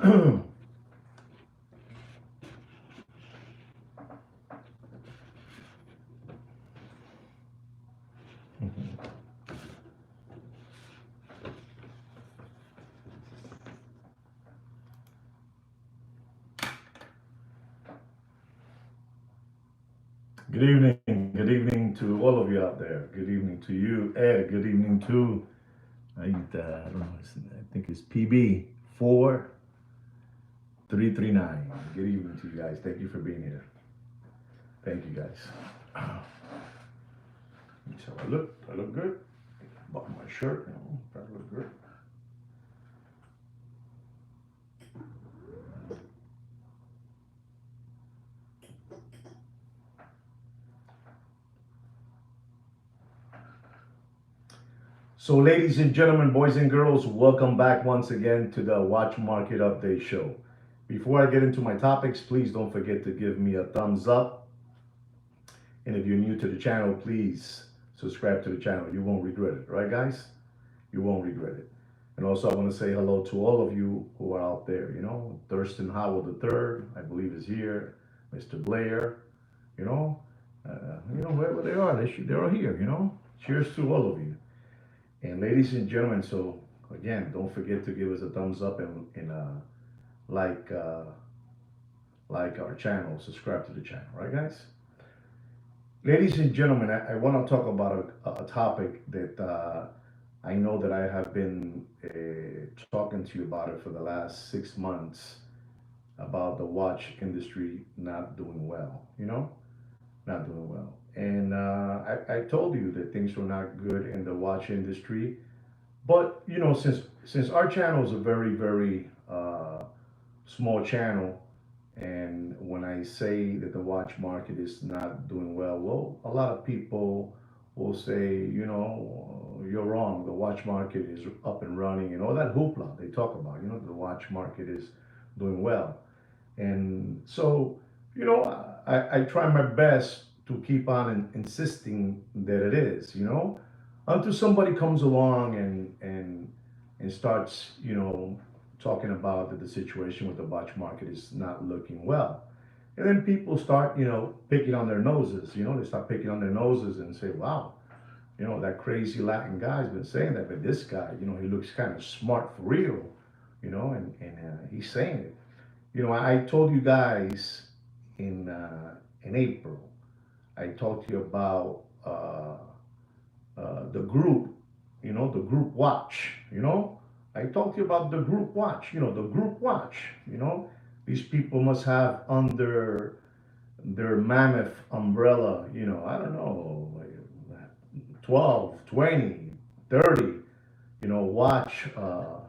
Good evening to all of you out there. Good evening to you, Ed. Good evening to I don't know. I think it's PB 4339. Good evening to you guys. Thank you for being here. Thank you guys. So I look good. Bought my shirt. Probably look good. So, ladies and gentlemen, boys and girls, welcome back once again to the Watch Market Update Show. Before I get into my topics, please don't forget to give me a thumbs up. And if you're new to the channel, please subscribe to the channel. You won't regret it, right, guys? You won't regret it. And also, I want to say hello to all of you who are out there. Thurston Howell III, I believe, is here. Mr. Blair, wherever they are, they're all here. Cheers to all of you. And ladies and gentlemen, so again, don't forget to give us a thumbs up and like like our channel, subscribe to the channel, right, guys? Ladies and gentlemen, I want to talk about a topic that I know that I have been talking to you about it for the last 6 months about the watch industry not doing well, not doing well. And I told you that things were not good in the watch industry. But since our channel is a very small channel, and when I say that the watch market is not doing well, a lot of people will say, you're wrong. The watch market is up and running, and all that hoopla they talk about. The watch market is doing well, and so I try my best to keep on insisting that it is. Until somebody comes along and starts, talking about that the situation with the watch market is not looking well. And then people start, picking on their noses. They start picking on their noses and say, wow, that crazy Latin guy's been saying that, but this guy, he looks kind of smart for real, and he's saying it. I told you guys in April, I talked to you about the group, the group watch, I talked to you about the group watch, the group watch, these people must have under their mammoth umbrella, I don't know, like 12, 20, 30, watch a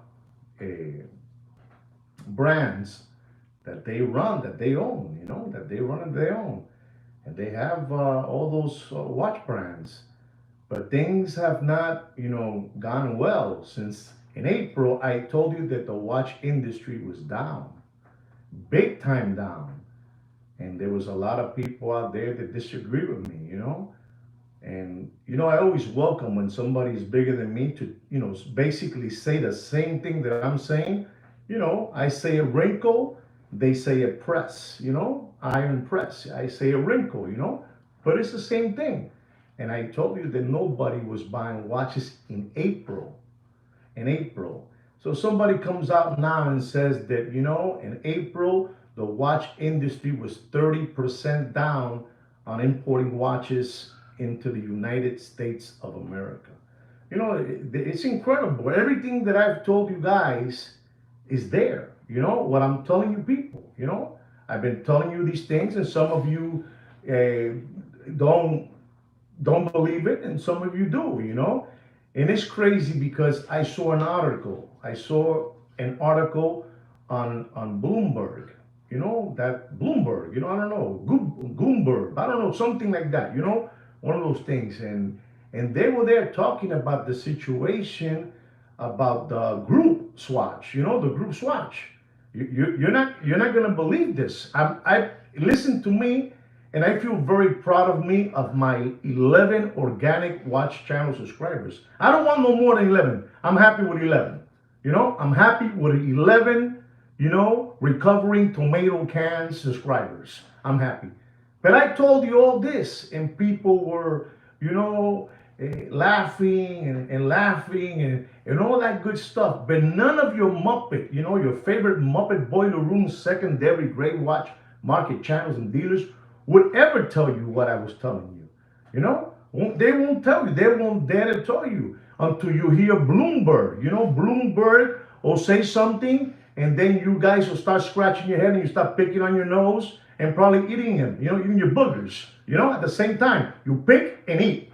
brands that they run, that they own, that they run and they own. And they have all those watch brands. But things have not, gone well since in April. I told you that the watch industry was down, big time down, and there was a lot of people out there that disagree with me, And I always welcome when somebody is bigger than me to, basically say the same thing that I'm saying. I say a wrinkle, they say a press, iron press. I say a wrinkle, but it's the same thing. And I told you that nobody was buying watches in April. In April. So somebody comes out now and says that, in April, the watch industry was 30% down on importing watches into the United States of America. It's incredible. Everything that I've told you guys is there. What I'm telling you people, I've been telling you these things, and some of you don't believe it, and some of you do, And it's crazy because I saw an article. I saw an article on Bloomberg. That Bloomberg. I don't know, Goomberg. I don't know, something like that. One of those things. And they were there talking about the situation about the group swatch. The group swatch. You're not gonna believe this. I listen to me, and I feel very proud of me, of my 11 organic watch channel subscribers. I don't want no more than 11. I'm happy with 11. I'm happy with 11 recovering tomato can subscribers. I'm happy. But I told you all this, and people were, laughing and laughing and all that good stuff. But none of your Muppet, your favorite Muppet Boiler Room secondary gray watch market channels and dealers would ever tell you what I was telling you. They won't tell you. They won't dare to tell you until you hear Bloomberg. Bloomberg will say something, and then you guys will start scratching your head and you start picking on your nose and probably eating them. Eating your boogers. At the same time, you pick and eat.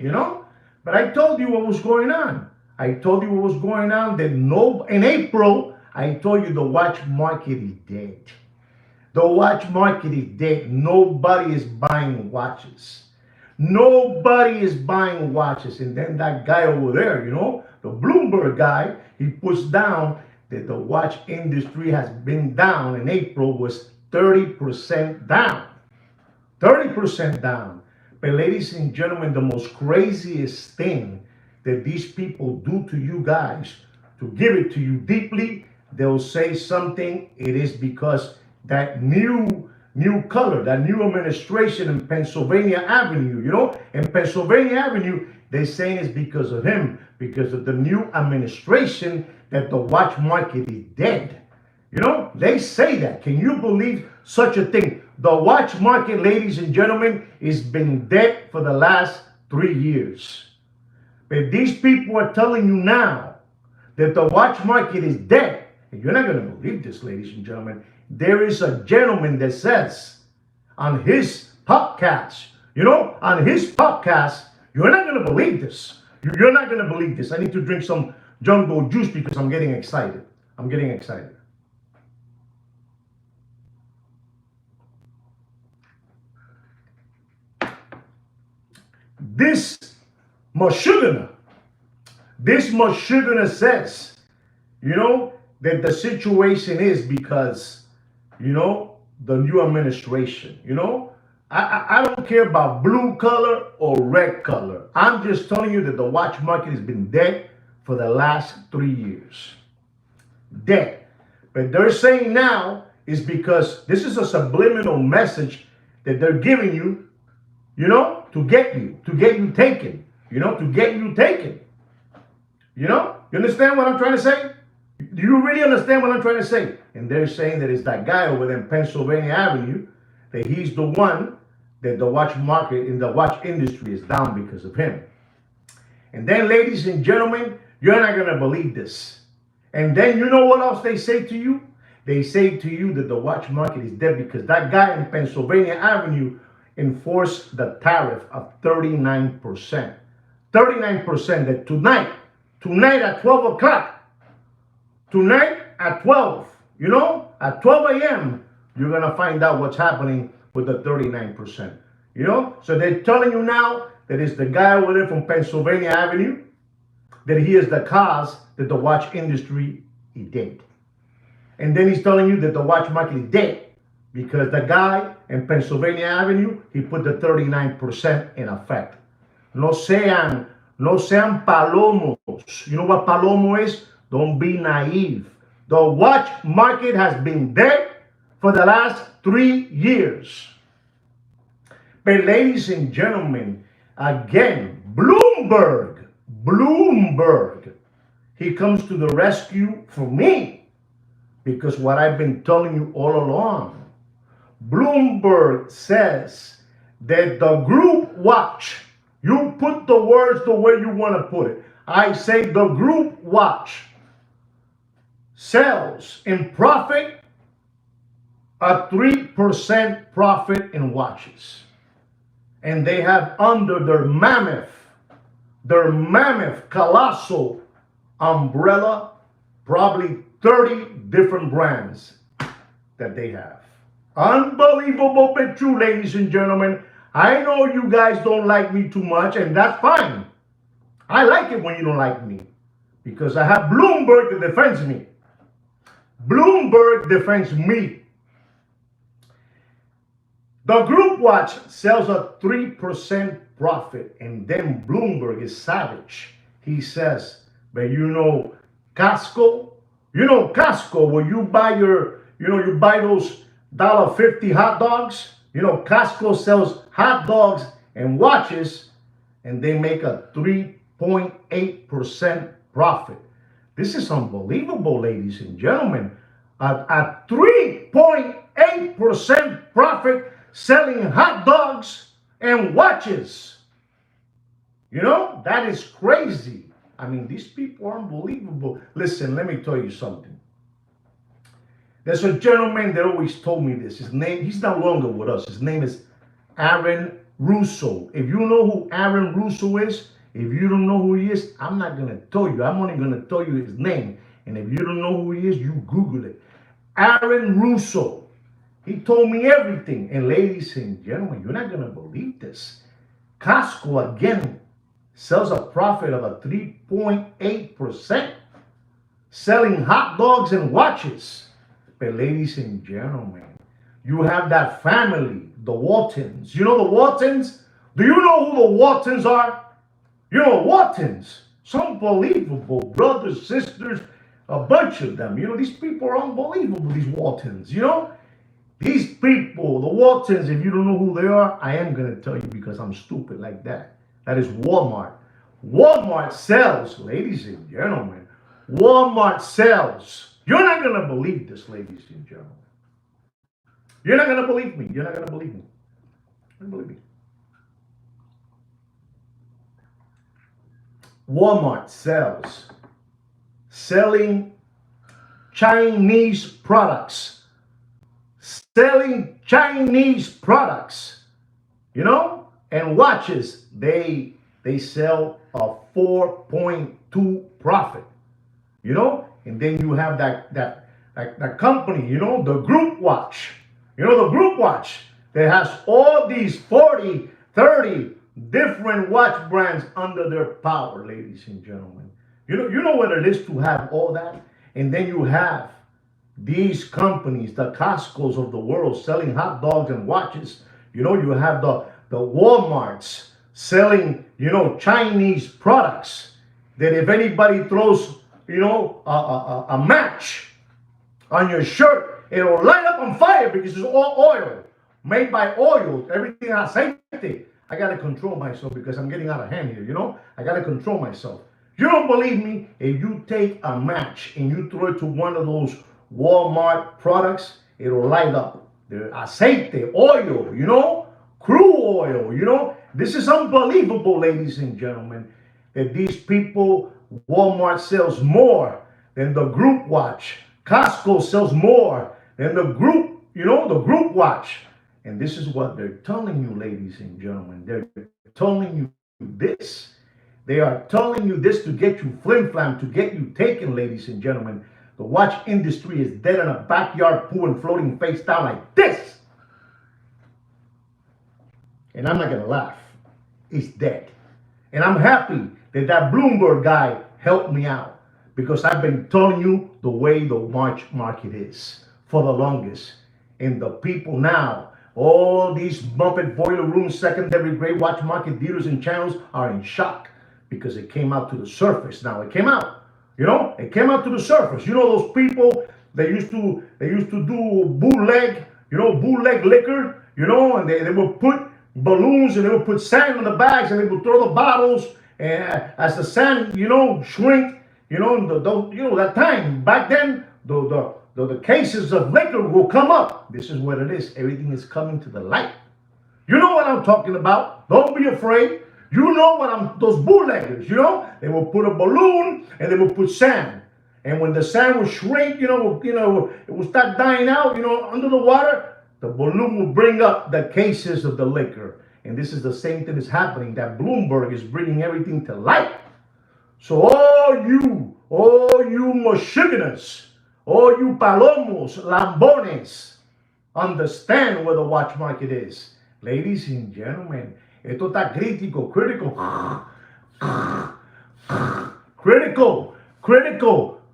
But I told you what was going on. I told you what was going on. That in April, I told you the watch market is dead. The watch market is dead. Nobody is buying watches. Nobody is buying watches. And then that guy over there, the Bloomberg guy, he puts down that the watch industry has been down in April was 30% down. 30% down. But ladies and gentlemen, the most craziest thing that these people do to you guys, to give it to you deeply, they'll say something. It is because that new color, that new administration in Pennsylvania Avenue, in Pennsylvania Avenue, they're saying it's because of him, because of the new administration, that the watch market is dead. They say that. Can you believe such a thing? The watch market, ladies and gentlemen, has been dead for the last 3 years. But these people are telling you now that the watch market is dead. And you're not going to believe this, ladies and gentlemen. There is a gentleman that says on his podcast, you're not going to believe this. You're not going to believe this. I need to drink some jungle juice because I'm getting excited. I'm getting excited. This Mashugana says, that the situation is because, the new administration, I don't care about blue color or red color. I'm just telling you that the watch market has been dead for the last 3 years. Dead. But they're saying now is because this is a subliminal message that they're giving you, to get you taken, to get you taken. You understand what I'm trying to say? Do you really understand what I'm trying to say? And they're saying that it's that guy over there in Pennsylvania Avenue, that he's the one that the watch market in the watch industry is down because of him. And then, ladies and gentlemen, you're not going to believe this. And then you know what else they say to you? They say to you that the watch market is dead because that guy in Pennsylvania Avenue enforced the tariff of 39%. 39% that tonight at 12 o'clock, tonight at 12, at 12 a.m., you're going to find out what's happening with the 39%. So they're telling you now that it's the guy over there from Pennsylvania Avenue, that he is the cause that the watch industry is dead. And then he's telling you that the watch market is dead because the guy in Pennsylvania Avenue, he put the 39% in effect. No sean palomos. You know what palomo is? Don't be naive. The watch market has been dead for the last 3 years. But ladies and gentlemen, again, Bloomberg, he comes to the rescue for me because what I've been telling you all along. Bloomberg says that the group watch, you put the words the way you want to put it. I say the group watch sells in profit a 3% profit in watches. And they have under their mammoth colossal umbrella, probably 30 different brands that they have. Unbelievable but true, ladies and gentlemen. I know you guys don't like me too much, and that's fine. I like it when you don't like me because I have Bloomberg that defends me. Bloomberg defends me. The group watch sells a 3% profit, and then Bloomberg is savage. He says, but Costco, where you buy your you buy those $1.50 hot dogs. Costco sells hot dogs and watches, and they make a 3.8% profit. This is unbelievable, ladies and gentlemen. A 3.8% profit selling hot dogs and watches. That is crazy. I mean, these people are unbelievable. Listen, let me tell you something. There's a gentleman that always told me this. His name, he's no longer with us. His name is Aaron Russo. If you know who Aaron Russo is, if you don't know who he is, I'm not going to tell you. I'm only going to tell you his name. And if you don't know who he is, you Google it. Aaron Russo. He told me everything. And ladies and gentlemen, you're not going to believe this. Costco, again, sells a profit of a 3.8%, selling hot dogs and watches. But ladies and gentlemen, you have that family, the Waltons. You know the Waltons? Do you know who the Waltons are? Waltons. It's unbelievable. Brothers, sisters, a bunch of them. These people are unbelievable, these Waltons. These people, the Waltons, if you don't know who they are, I am going to tell you because I'm stupid like that. That is Walmart. Walmart sells, ladies and gentlemen, Walmart sells. You're not going to believe this, ladies and gentlemen. You're not going to believe me. You're not going to believe me. Don't believe me. Walmart selling Chinese products. Selling Chinese products, and watches. They sell a 4.2 profit, and then you have that company, the Group Watch, the Group Watch that has all these 40, 30 different watch brands under their power, ladies and gentlemen. You know what it is to have all that, and then you have these companies, the Costco's of the world, selling hot dogs and watches. You have the Walmarts selling, Chinese products that if anybody throws, a match on your shirt, it'll light up on fire because it's all oil, made by oil, everything aceite. I got to control myself because I'm getting out of hand here, I got to control myself. You don't believe me? If you take a match and you throw it to one of those Walmart products, it'll light up. The aceite, oil, crude oil, This is unbelievable, ladies and gentlemen, that these people, Walmart sells more than the Group Watch. Costco sells more than the Group, the Group Watch. And this is what they're telling you, ladies and gentlemen. They're telling you this. They are telling you this to get you flim-flam, to get you taken, ladies and gentlemen. The watch industry is dead in a backyard pool and floating face down like this. And I'm not going to laugh. It's dead. And I'm happy that Bloomberg guy helped me out because I've been telling you the way the watch market is for the longest. And the people now, all these Bumpet boiler room, secondary grade watch market dealers and channels are in shock because it came out to the surface. Now it came out. It came out to the surface. Those people they used to do bootleg, bootleg liquor, and they would put balloons and they would put sand in the bags and they would throw the bottles, and as the sand, shrink, that time back then, the cases of liquor will come up. This is what it is. Everything is coming to the light. You know what I'm talking about. Don't be afraid. You know what those bootleggers, they will put a balloon and they will put sand. And when the sand will shrink, it will start dying out, under the water, the balloon will bring up the cases of the liquor. And this is the same thing that's happening, that Bloomberg is bringing everything to light. So all you Michiganers, all you Palomos, Lambones, understand where the watch market is. Ladies and gentlemen, esto está critical.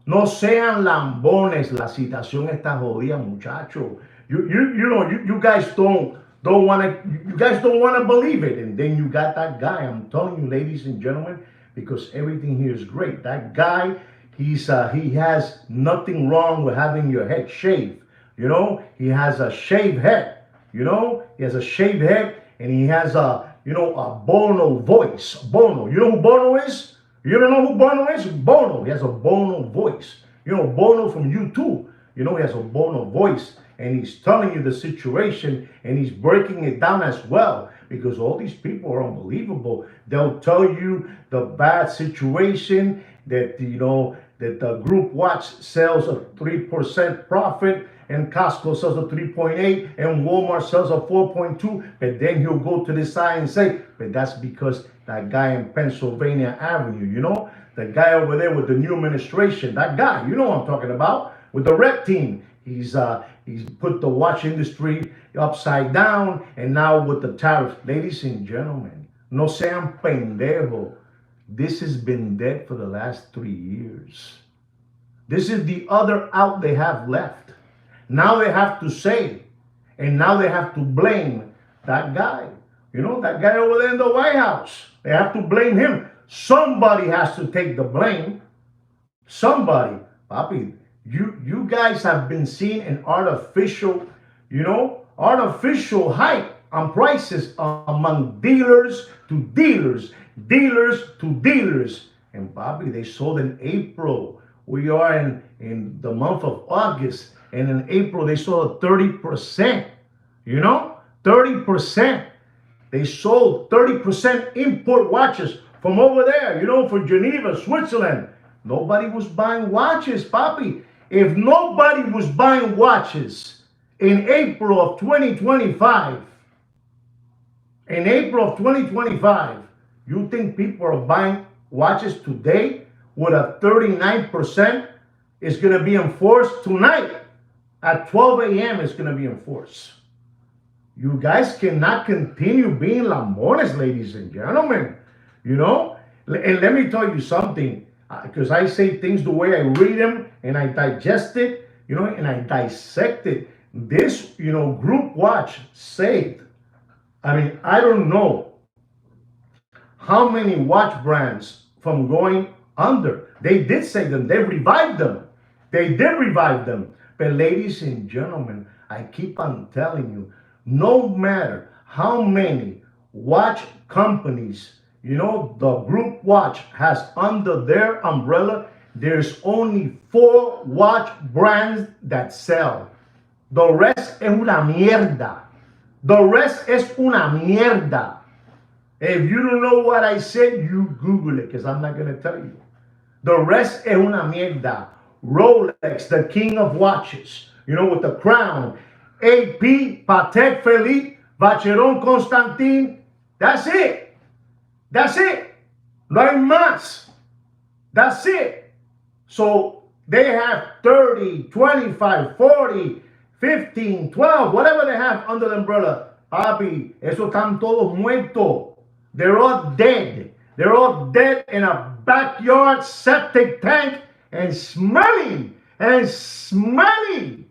No sean lambones. La situación está jodida, muchacho. You guys don't want to believe it. And then you got that guy. I'm telling you, ladies and gentlemen, because everything here is great. That guy, he has nothing wrong with having your head shaved. You know, he has a shaved head. You know, he has a shaved head, and he has a, you know, a Bono voice. Bono. You know who Bono is? You don't know who Bono is? Bono. He has a Bono voice. You know, Bono from U2. You know, he has a Bono voice, and he's telling you the situation, and he's breaking it down as well, because all these people are unbelievable. They'll tell you the bad situation, that, you know, that the group watch sells a 3% profit, and Costco sells a 3.8, and Walmart sells a 4.2. But then he'll go to the side and say, but that's because that guy in Pennsylvania Avenue, you know, the guy over there with the new administration, that guy, you know what I'm talking about, with the red team. He's put the watch industry upside down, and now with the tariffs. Ladies and gentlemen, no sean pendejo. This has been dead for the last 3 years. This is the other out they have left. Now they have to say, and now they have to blame that guy. You know, that guy over there in the White House. They have to blame him. Somebody has to take the blame. Somebody. Papi, you guys have been seeing an artificial, you know, artificial hype on prices among dealers to dealers, dealers to dealers. And Bobby, they sold in April. We are in the month of August, and in April they sold 30%. You know, 30%. They sold 30% import watches from over there, you know, for Geneva, Switzerland. Nobody was buying watches, Papi. If nobody was buying watches in April of 2025, you think people are buying watches today with a 39% is going to be enforced tonight at 12 a.m. It's going to be enforced. You guys cannot continue being lambones, ladies and gentlemen. You know, and let me tell you something, because I say things the way I read them, and I digest it, you know, and I dissect it. This, you know, group watch saved, I mean, I don't know how many watch brands from going under. They did save them. They revived them. They did revive them. But ladies and gentlemen, I keep on telling you, no matter how many watch companies, you know, the group watch has under their umbrella, there's only 4 watch brands that sell. The rest es una mierda. The rest es una mierda. If you don't know what I said, you Google it, because I'm not going to tell you. The rest es una mierda. Rolex, the king of watches, you know, with the crown. AP, Patek Philippe, Vacheron Constantin. That's it. That's it. No hay más. That's it. So they have 30, 25, 40, 15, 12, whatever they have under the umbrella. Papi, esos están todos muertos. They're all dead. They're all dead in a backyard septic tank and smelling and smelling.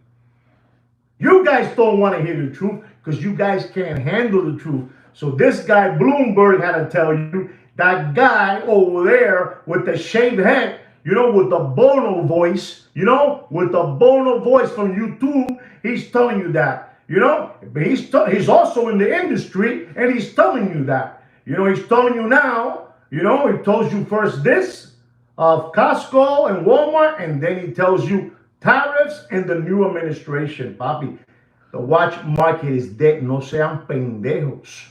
You guys don't want to hear the truth because you guys can't handle the truth. So this guy, Bloomberg, had to tell you, that guy over there with the shaved head, you know, with the Bono voice, you know, with the Bono voice from YouTube, he's telling you that, you know, but he's also in the industry, and he's telling you that, you know, he's telling you now, you know, he tells you first this of Costco and Walmart, and then he tells you tariffs and the new administration, papi. The watch market is dead. No sean pendejos.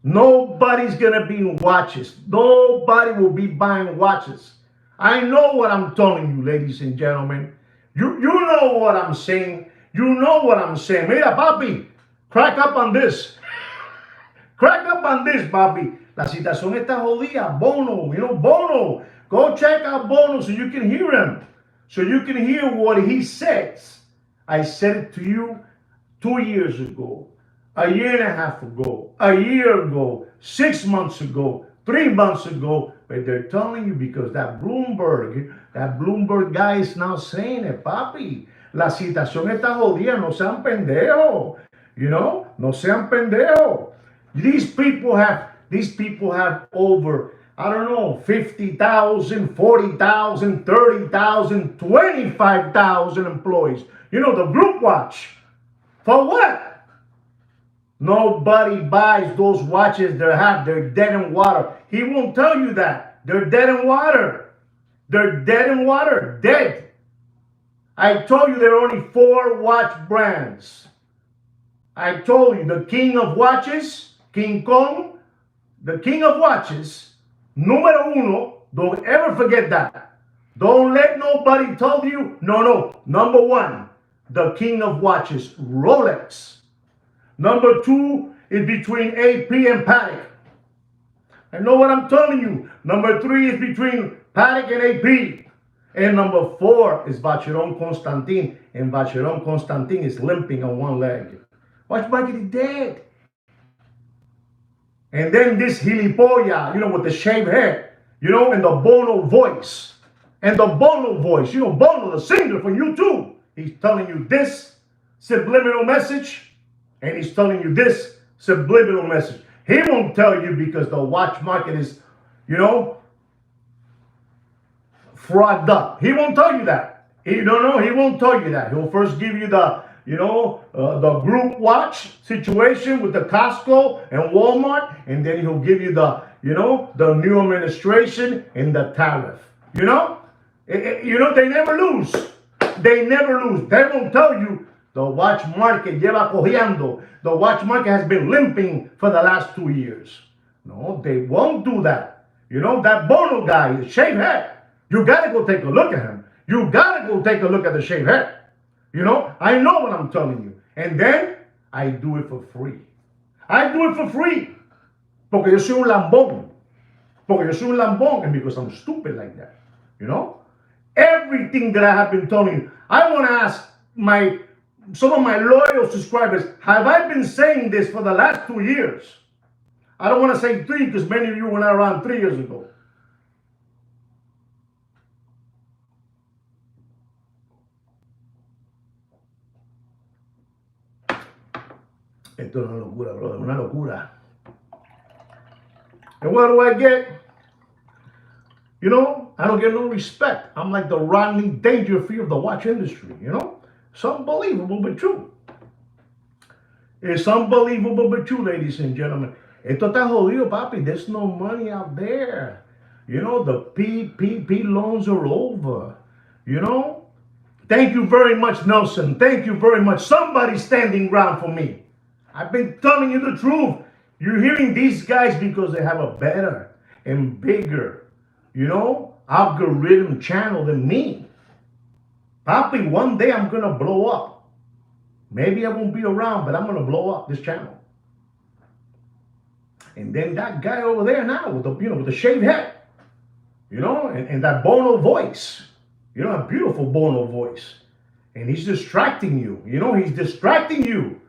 Nobody's going to be in watches. Nobody will be buying watches. I know what I'm telling you, ladies and gentlemen. You know what I'm saying. You know what I'm saying. Mira, papi, crack up on this. Crack up on this, papi. La situación está jodida. Bono, you know, Bono. Go check out Bono so you can hear him. So you can hear what he says. I said it to you 2 years ago, a year and a half ago, a year ago, 6 months ago, 3 months ago. But they're telling you because that Bloomberg guy is now saying it, papi. La situación está jodida. No sean pendejo. You know, no sean pendejo. These people have over I don't know, 50,000, 40,000, 30,000, 25,000 employees. You know, the group watch. For what? Nobody buys those watches they're dead in water. He won't tell you that. They're dead in water. They're dead in water. Dead. I told you there are only 4 watch brands. I told you the king of watches, King Kong, the king of watches, numero uno, don't ever forget that. Don't let nobody tell you, no. Number 1, the king of watches, Rolex. Number 2 is between AP and Patek. I know what I'm telling you. Number 3 is between Patek and AP. And number 4 is Vacheron Constantin. And Vacheron Constantin is limping on one leg. Watch market is dead. And then this gilipollas, with the shaved head, and the Bono voice. And the Bono voice, Bono, the singer from YouTube. He's telling you this subliminal message, and he's telling you this subliminal message. He won't tell you because the watch market is, frogged up. He won't tell you that. He won't tell you that. He'll first give you the group watch situation with the Costco and Walmart, and then he'll give you the new administration and the tariff. They never lose. They never lose. They won't tell you the watch market lleva cojeando. The watch market has been limping for the last 2 years. No, they won't do that. That Bono guy is shaved head. You gotta go take a look at him. You gotta go take a look at the shaved head. I know what I'm telling you. And then I do it for free. I do it for free. Porque yo soy un lambón. Porque yo soy un lambón, and because I'm stupid like that. Everything that I have been telling you. I want to ask some of my loyal subscribers, have I been saying this for the last 2 years? I don't want to say 3 because many of you were not around 3 years ago. Esto es una locura, brother, una locura. And what do I get? I don't get no respect. I'm like the Rodney Dangerfield of the watch industry, It's unbelievable but true. It's unbelievable but true, ladies and gentlemen. Esto está jodido, papi. There's no money out there. The PPP loans are over. Thank you very much, Nelson. Thank you very much. Somebody's standing ground for me. I've been telling you the truth. You're hearing these guys because they have a better and bigger, algorithm channel than me. Papi, one day I'm going to blow up. Maybe I won't be around, but I'm going to blow up this channel. And then that guy over there now with the shaved head, and that Bono voice, a beautiful Bono voice. And he's distracting you. He's distracting you.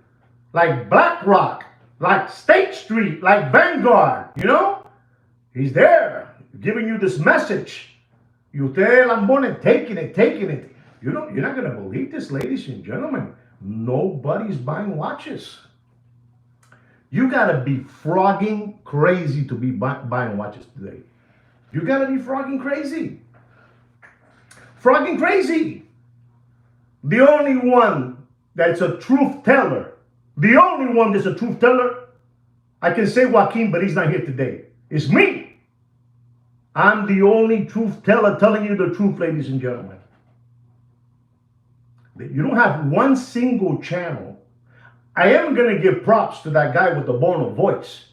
Like BlackRock, like State Street, like Vanguard, He's there giving you this message. Y ustedes lambones taking it. You're not going to believe this, ladies and gentlemen. Nobody's buying watches. You got to be frogging crazy to be buying watches today. You got to be frogging crazy. Frogging crazy. The only one that's a truth teller, I can say Joaquin, but he's not here today. It's me. I'm the only truth teller telling you the truth, ladies and gentlemen. You don't have one single channel. I am going to give props to that guy with the Bono voice.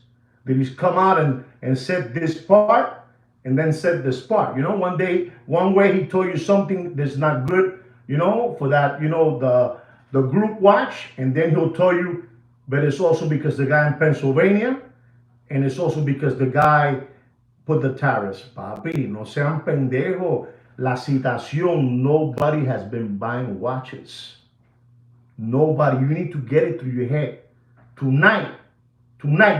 That he's come out and said this part and then said this part. One way he told you something that's not good, for that, the group watch. And then he'll tell you, but it's also because the guy in Pennsylvania. And it's also because the guy put the tariffs. Papi, no sean pendejo. La citación, nobody has been buying watches. Nobody. You need to get it through your head. Tonight,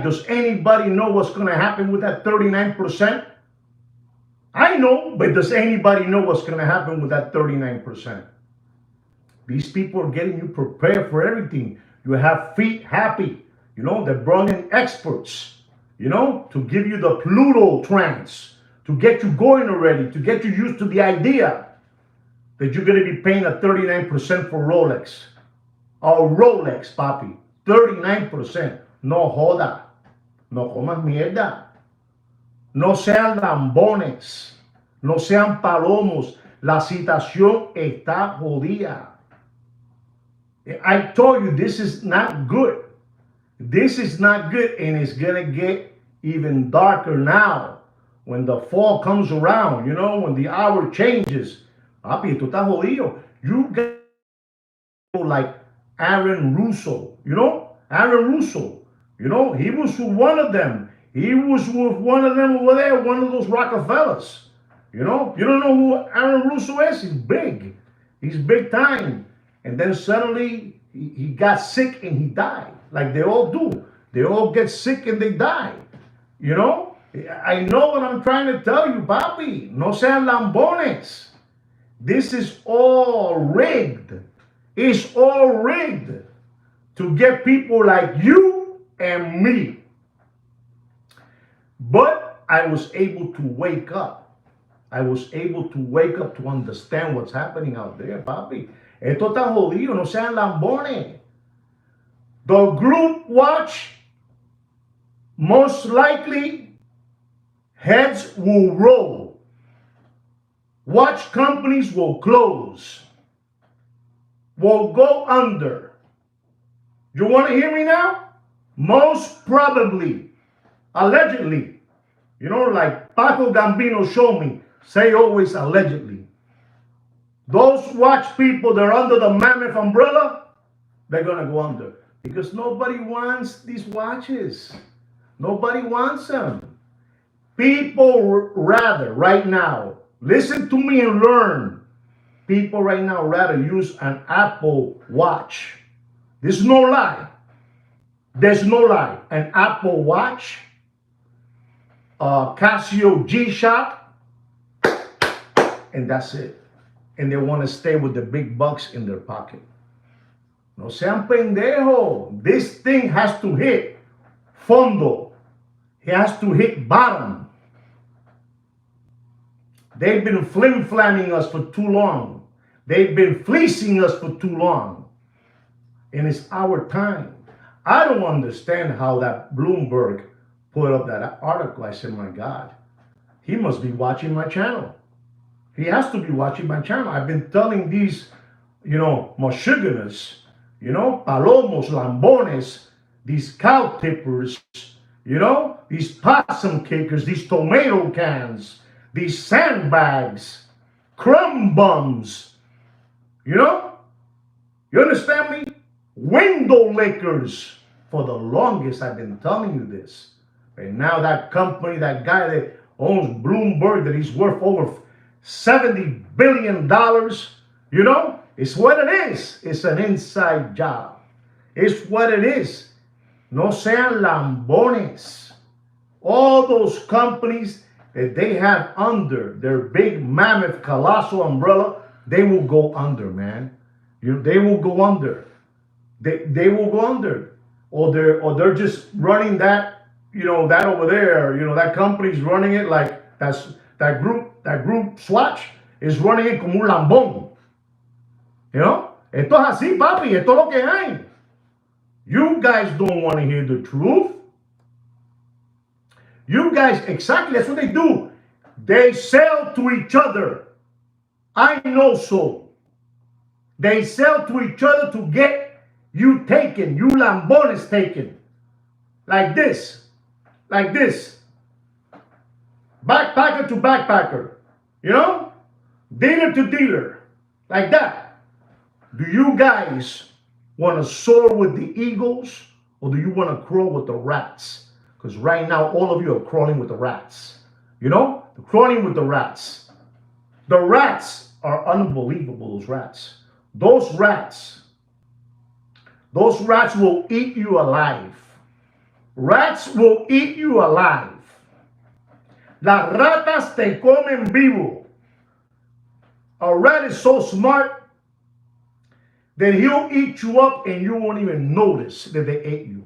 does anybody know what's going to happen with that 39%? I know, but does anybody know what's going to happen with that 39%? These people are getting you prepared for everything. You have feet happy. They're brought in experts. you know, to give you the Pluto trance, to get you going already, to get you used to the idea that you're going to be paying a 39% for Rolex. A Rolex, papi. 39%. No joda. No comas mierda. No sean lambones. No sean palomos. La situación está jodida. I told you this is not good. This is not good, and it's going to get even darker now when the fall comes around, you know, when the hour changes. Papi, tú estás jodido. You got like Aaron Russo, you know? Aaron Russo, you know, he was one of them. He was with one of them over there, one of those Rockefellers. You know? You don't know who Aaron Russo is? He's big. He's big time. And then suddenly he got sick and he died. Like they all do. They all get sick and they die. You know? I know what I'm trying to tell you, papi. No sean lambones. This is all rigged. It's all rigged to get people like you and me. But I was able to wake up. I was able to wake up to understand what's happening out there, papi. Esto está jodido, no sean lambones. The group watch, most likely, heads will roll. Watch companies will close. Will go under. You want to hear me now? Most probably, allegedly. You know, like Paco Gambino showed me, say always allegedly. Those watch people that are under the mammoth umbrella, they're going to go under. Because nobody wants these watches. Nobody wants them. People rather, right now, listen to me and learn. People right now rather use an Apple Watch. This is no lie. There's no lie. An Apple Watch, a Casio G-Shock, and that's it. And they want to stay with the big bucks in their pocket. No sean pendejo. This thing has to hit fondo. It has to hit bottom. They've been flim-flamming us for too long. They've been fleecing us for too long. And it's our time. I don't understand how that Bloomberg put up that article. I said, my God, he must be watching my channel. He has to be watching my channel. I've been telling these, you know, Michiganers, you know, palomos, lambones, these cow tippers, you know, these possum kickers, these tomato cans, these sandbags, crumb bums, you know? You understand me? Window lickers. For the longest, I've been telling you this. And now that company, that guy that owns Bloomberg, that he's worth over $70 billion, you know? It's what it is. It's an inside job. It's what it is. No sean lambones. All those companies that they have under their big mammoth colossal umbrella, they will go under, man. They will go under. They will go under. Or they're just running that, you know, that over there, you know, that company's running it like that group Swatch is running it como un lambón. You know? Esto es así, papi. Esto es lo que hay. You guys don't want to hear the truth. You guys, exactly, that's what they do. They sell to each other. I know so. They sell to each other to get you taken, you lambones taken. Like this. Like this. Backpacker to backpacker. You know? Dealer to dealer. Like that. Do you guys want to soar with the eagles, or do you want to crawl with the rats? Because right now, all of you are crawling with the rats. You know? They're crawling with the rats. The rats are unbelievable, those rats. Those rats will eat you alive. Rats will eat you alive. Las ratas te comen vivo. A rat is so smart that he'll eat you up and you won't even notice that they ate you.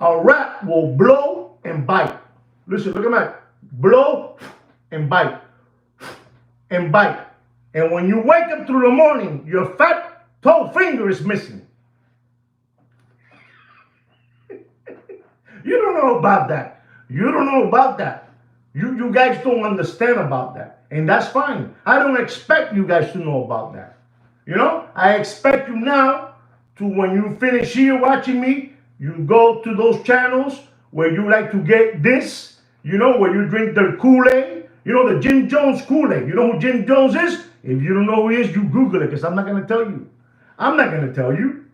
A rat will blow and and bite. Listen, look at that. Blow and bite. And bite. And when you wake up through the morning, your fat toe finger is missing. You don't know about that. You don't know about that. You guys don't understand about that. And that's fine. I don't expect you guys to know about that. You know, I expect you now to, when you finish here watching me, you go to those channels where you like to get this, you know, where you drink the Kool-Aid, you know, the Jim Jones Kool-Aid. You know who Jim Jones is? If you don't know who he is, you Google it, because I'm not going to tell you. I'm not going to tell you.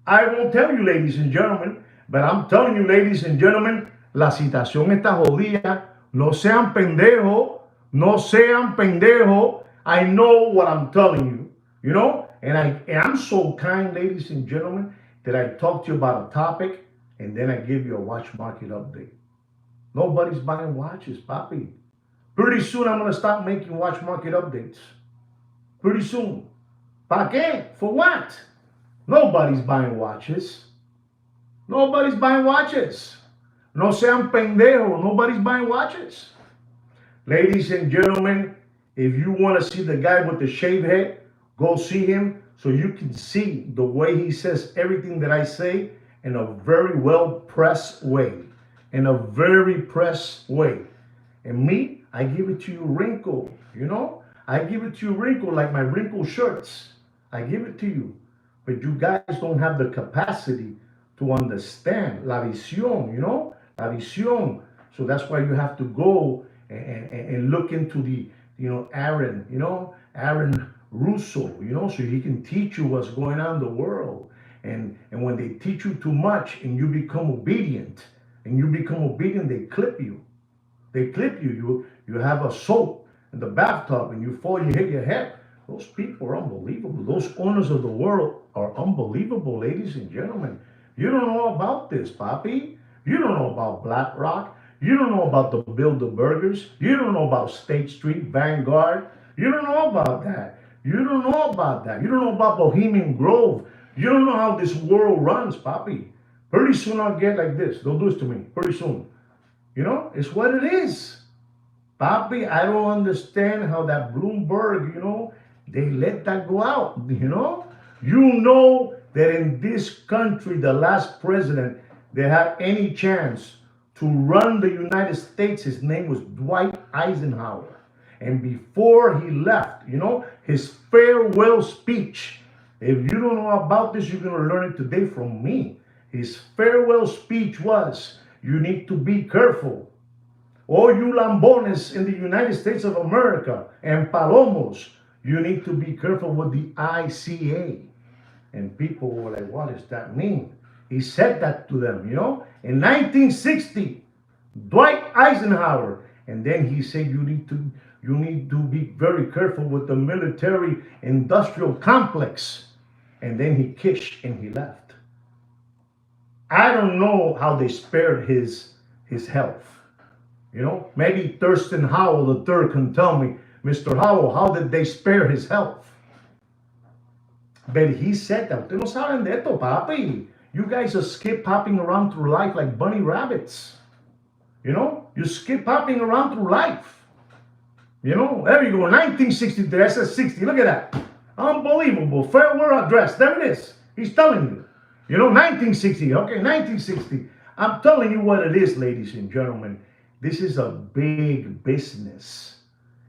I won't tell you, ladies and gentlemen, but I'm telling you, ladies and gentlemen, la situación está jodida. No sean pendejo. No sean pendejo. I know what I'm telling you, you know? And I'm so kind, ladies and gentlemen, that I talk to you about a topic and then I give you a watch market update. Nobody's buying watches, papi. Pretty soon I'm going to stop making watch market updates. Pretty soon. ¿Para qué? For what? Nobody's buying watches. Nobody's buying watches. No sean pendejo. Nobody's buying watches. Ladies and gentlemen, if you want to see the guy with the shaved head, go see him so you can see the way he says everything that I say in a very well pressed way. In a very pressed way. And me, I give it to you wrinkled, you know? I give it to you wrinkled like my wrinkled shirts. I give it to you. But you guys don't have the capacity to understand la visión, you know? La visión. So that's why you have to go and look into the, you know, Aaron Russo, you know, so he can teach you what's going on in the world. And when they teach you too much and you become obedient, they clip you. They clip you. You have a soap in the bathtub and you fall, you hit your head. Those people are unbelievable. Those owners of the world are unbelievable, ladies and gentlemen. You don't know about this, papi. You don't know about BlackRock. You don't know about the Bilderbergers. You don't know about State Street, Vanguard. You don't know about that. You don't know about that. You don't know about Bohemian Grove. You don't know how this world runs, papi. Pretty soon I'll get like this. Don't do this to me. Pretty soon. You know, it's what it is. Papi, I don't understand how that Bloomberg, you know, they let that go out, you know? You know that in this country, the last president that had any chance to run the United States, his name was Dwight Eisenhower. And before he left, you know, his farewell speech, if you don't know about this, you're going to learn it today from me. His farewell speech was, you need to be careful. All you lambones in the United States of America and palomos, you need to be careful with the ICA. And people were like, what does that mean? He said that to them, you know, in 1960, Dwight Eisenhower. And then he said, you need to be very careful with the military industrial complex. And then he kissed and he left. I don't know how they spared his health. You know, maybe Thurston Howell III can tell me, Mr. Howell, how did they spare his health? But he said that. Ustedes no saben de esto, papi. You guys are skip hopping around through life like bunny rabbits. You know, you skip hopping around through life. You know, there you go, 1963, I said 60, look at that. Unbelievable, farewell address, there it is. He's telling you. You know, 1960, okay, 1960. I'm telling you what it is, ladies and gentlemen. This is a big business.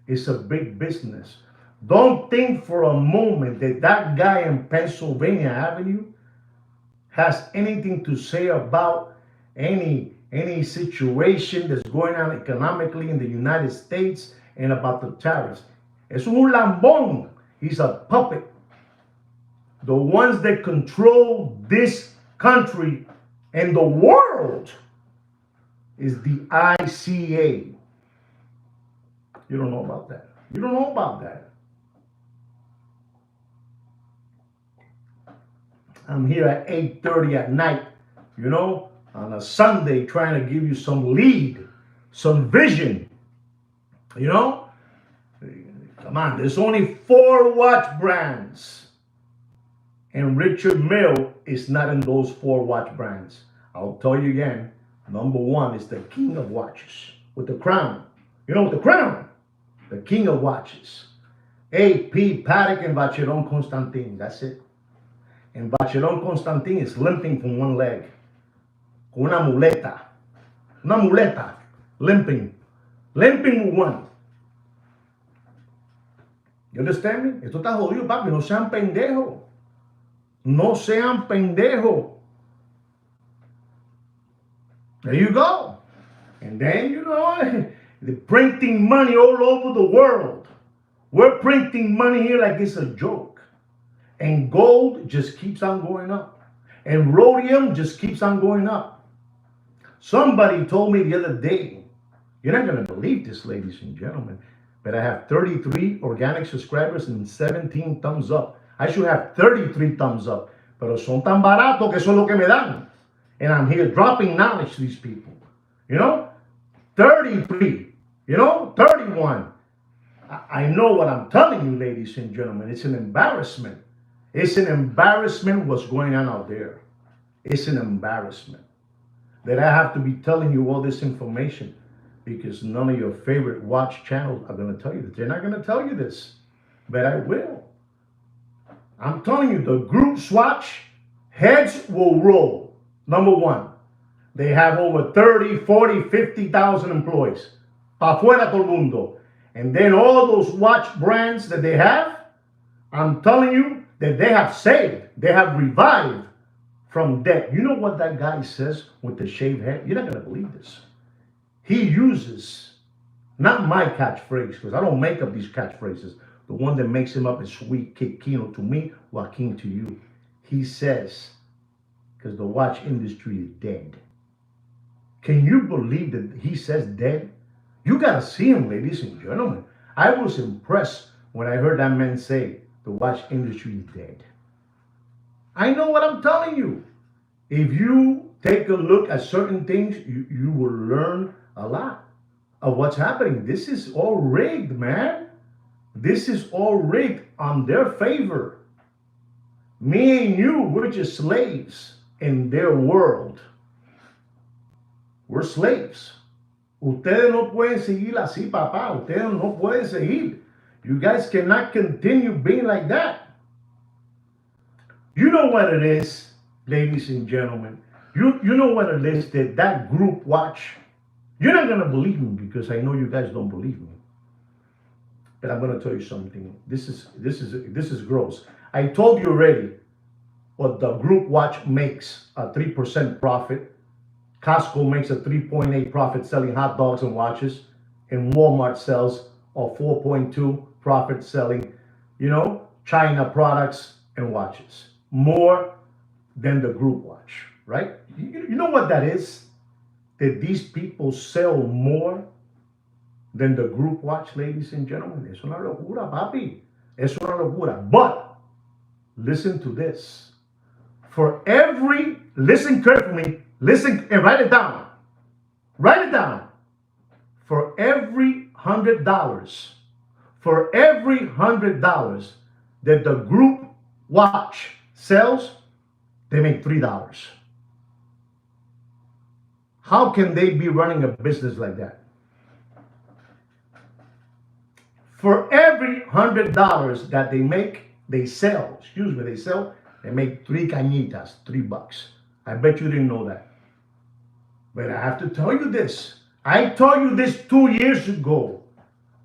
It's a big business. Don't think for a moment that that guy in Pennsylvania Avenue has anything to say about any situation that's going on economically in the United States and about the tariffs. Es un lambón. He's a puppet. The ones that control this country and the world is the ICA. You don't know about that. You don't know about that. I'm here at 8:30 at night, you know, on a Sunday trying to give you some lead, some vision, you know. Come on, there's only 4 watch brands. And Richard Mille is not in those 4 watch brands. I'll tell you again, Number one is the king of watches with the crown. You know, with the crown, the king of watches. AP, Patek, and Vacheron Constantin. That's it. And Vacheron Constantin is limping from one leg. Con una muleta. Una muleta. Limping. Limping with one. You understand me? Esto está jodido, papi. No sean pendejos. No sean pendejos. There you go. And then, you know, they're printing money all over the world. We're printing money here like it's a joke. And gold just keeps on going up. And rhodium just keeps on going up. Somebody told me the other day, you're not going to believe this, ladies and gentlemen, but I have 33 organic subscribers and 17 thumbs up. I should have 33 thumbs up, pero son tan baratos que eso es lo que me dan. And I'm here dropping knowledge to these people. You know, 33, you know, 31. I know what I'm telling you, ladies and gentlemen. It's an embarrassment. It's an embarrassment what's going on out there. It's an embarrassment that I have to be telling you all this information because none of your favorite watch channels are going to tell you this. They're not going to tell you this, but I will. I'm telling you, the group swatch heads will roll. Number one, they have over 30, 40, 50,000 employees. Pa fuera todo el mundo. And then all those watch brands that they have, I'm telling you that they have saved, they have revived from debt. You know what that guy says with the shaved head? You're not going to believe this. He uses, not my catchphrase, because I don't make up these catchphrases. The one that makes him up is Sweet Kid Kino to me, Joaquin to you. He says, because the watch industry is dead. Can you believe that he says dead? You got to see him, ladies and gentlemen. I was impressed when I heard that man say the watch industry is dead. I know what I'm telling you. If you take a look at certain things, you will learn a lot of what's happening. This is all rigged, man. This is all rigged on their favor. Me and you, we're just slaves in their world. We're slaves. Ustedes no pueden seguir así, papá. Ustedes no pueden seguir. You guys cannot continue being like that. You know what it is, ladies and gentlemen. You know what it is that group watch. You're not going to believe me because I know you guys don't believe me. But I'm going to tell you something. This is gross. I told you already what the group watch makes, a 3% profit. Costco makes a 3.8 profit selling hot dogs and watches, and Walmart sells a 4.2 profit selling, you know, China products and watches. More than the group watch, right? You know what that is? That these people sell more than the group watch, ladies and gentlemen. Es una locura, papi. Es una locura. But listen to this. Listen carefully, listen and write it down. Write it down. For every $100, that the group watch sells, they make $3. How can they be running a business like that? For every $100 that they sell, they make 3 cañitas, $3. I bet you didn't know that. But I have to tell you this. I told you this 2 years ago,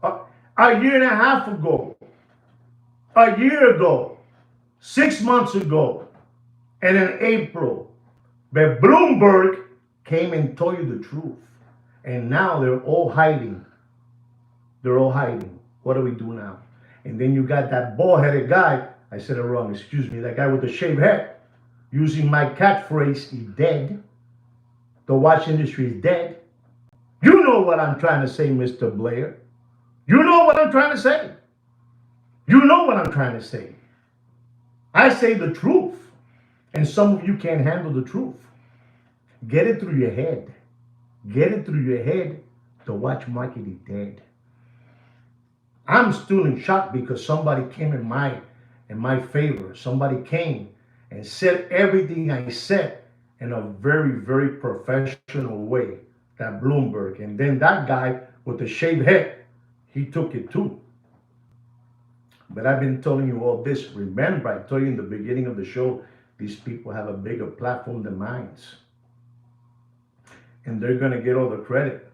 a year and a half ago, a year ago, 6 months ago, and in April. But Bloomberg came and told you the truth. And now they're all hiding. They're all hiding. What do we do now? And then you got that bald-headed guy. I said it wrong, excuse me. That guy with the shaved head. Using my catchphrase, he's dead. The watch industry is dead. You know what I'm trying to say, Mr. Blair. You know what I'm trying to say. You know what I'm trying to say. I say the truth. And some of you can't handle the truth. Get it through your head. Get it through your head. The watch market is dead. I'm still in shock because somebody came in my favor. Somebody came and said everything I said. in a very, very professional way, that Bloomberg. And then that guy with the shaved head, he took it too. But I've been telling you all this. Remember, I told you in the beginning of the show, these people have a bigger platform than mine. And they're going to get all the credit.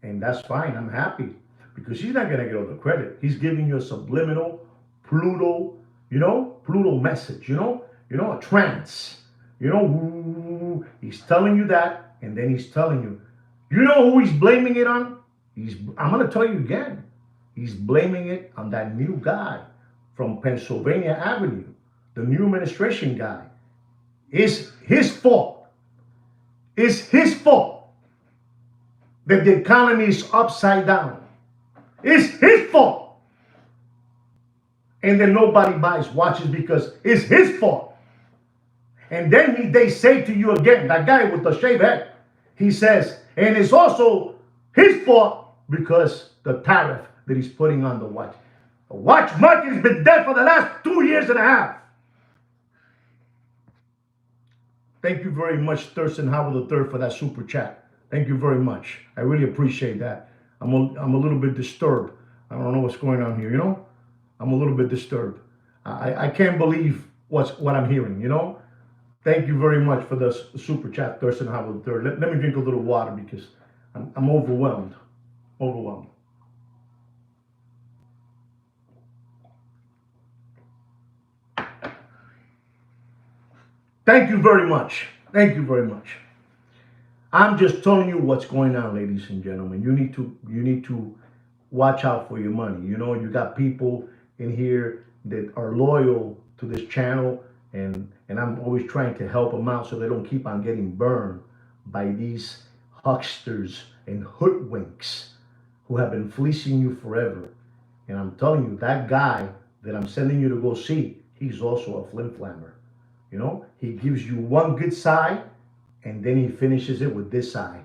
And that's fine. I'm happy. Because he's not going to get all the credit. He's giving you a subliminal Pluto, Pluto message, a trance. He's telling you that. And then he's telling you, you know who he's blaming it on? I'm going to tell you again. He's blaming it on that new guy from Pennsylvania Avenue, the new administration guy. It's his fault. It's his fault that the economy is upside down. It's his fault. And then nobody buys watches because it's his fault. And then they say to you again, that guy with the shaved head, he says, and it's also his fault because the tariff that he's putting on the watch. The watch market has been dead for the last 2 years and a half. Thank you very much, Thurston Howell III, for that super chat. Thank you very much. I really appreciate that. I'm a little bit disturbed. I don't know what's going on here, I'm a little bit disturbed. I can't believe what I'm hearing, Thank you very much for the super chat, Thurston Howell III. Let me drink a little water because I'm overwhelmed. Overwhelmed. Thank you very much. Thank you very much. I'm just telling you what's going on, ladies and gentlemen. You need to watch out for your money. You got people in here that are loyal to this channel, and I'm always trying to help them out so they don't keep on getting burned by these hucksters and hoodwinks who have been fleecing you forever. And I'm telling you, that guy that I'm sending you to go see, he's also a flim-flammer. He gives you one good side, and then he finishes it with this side,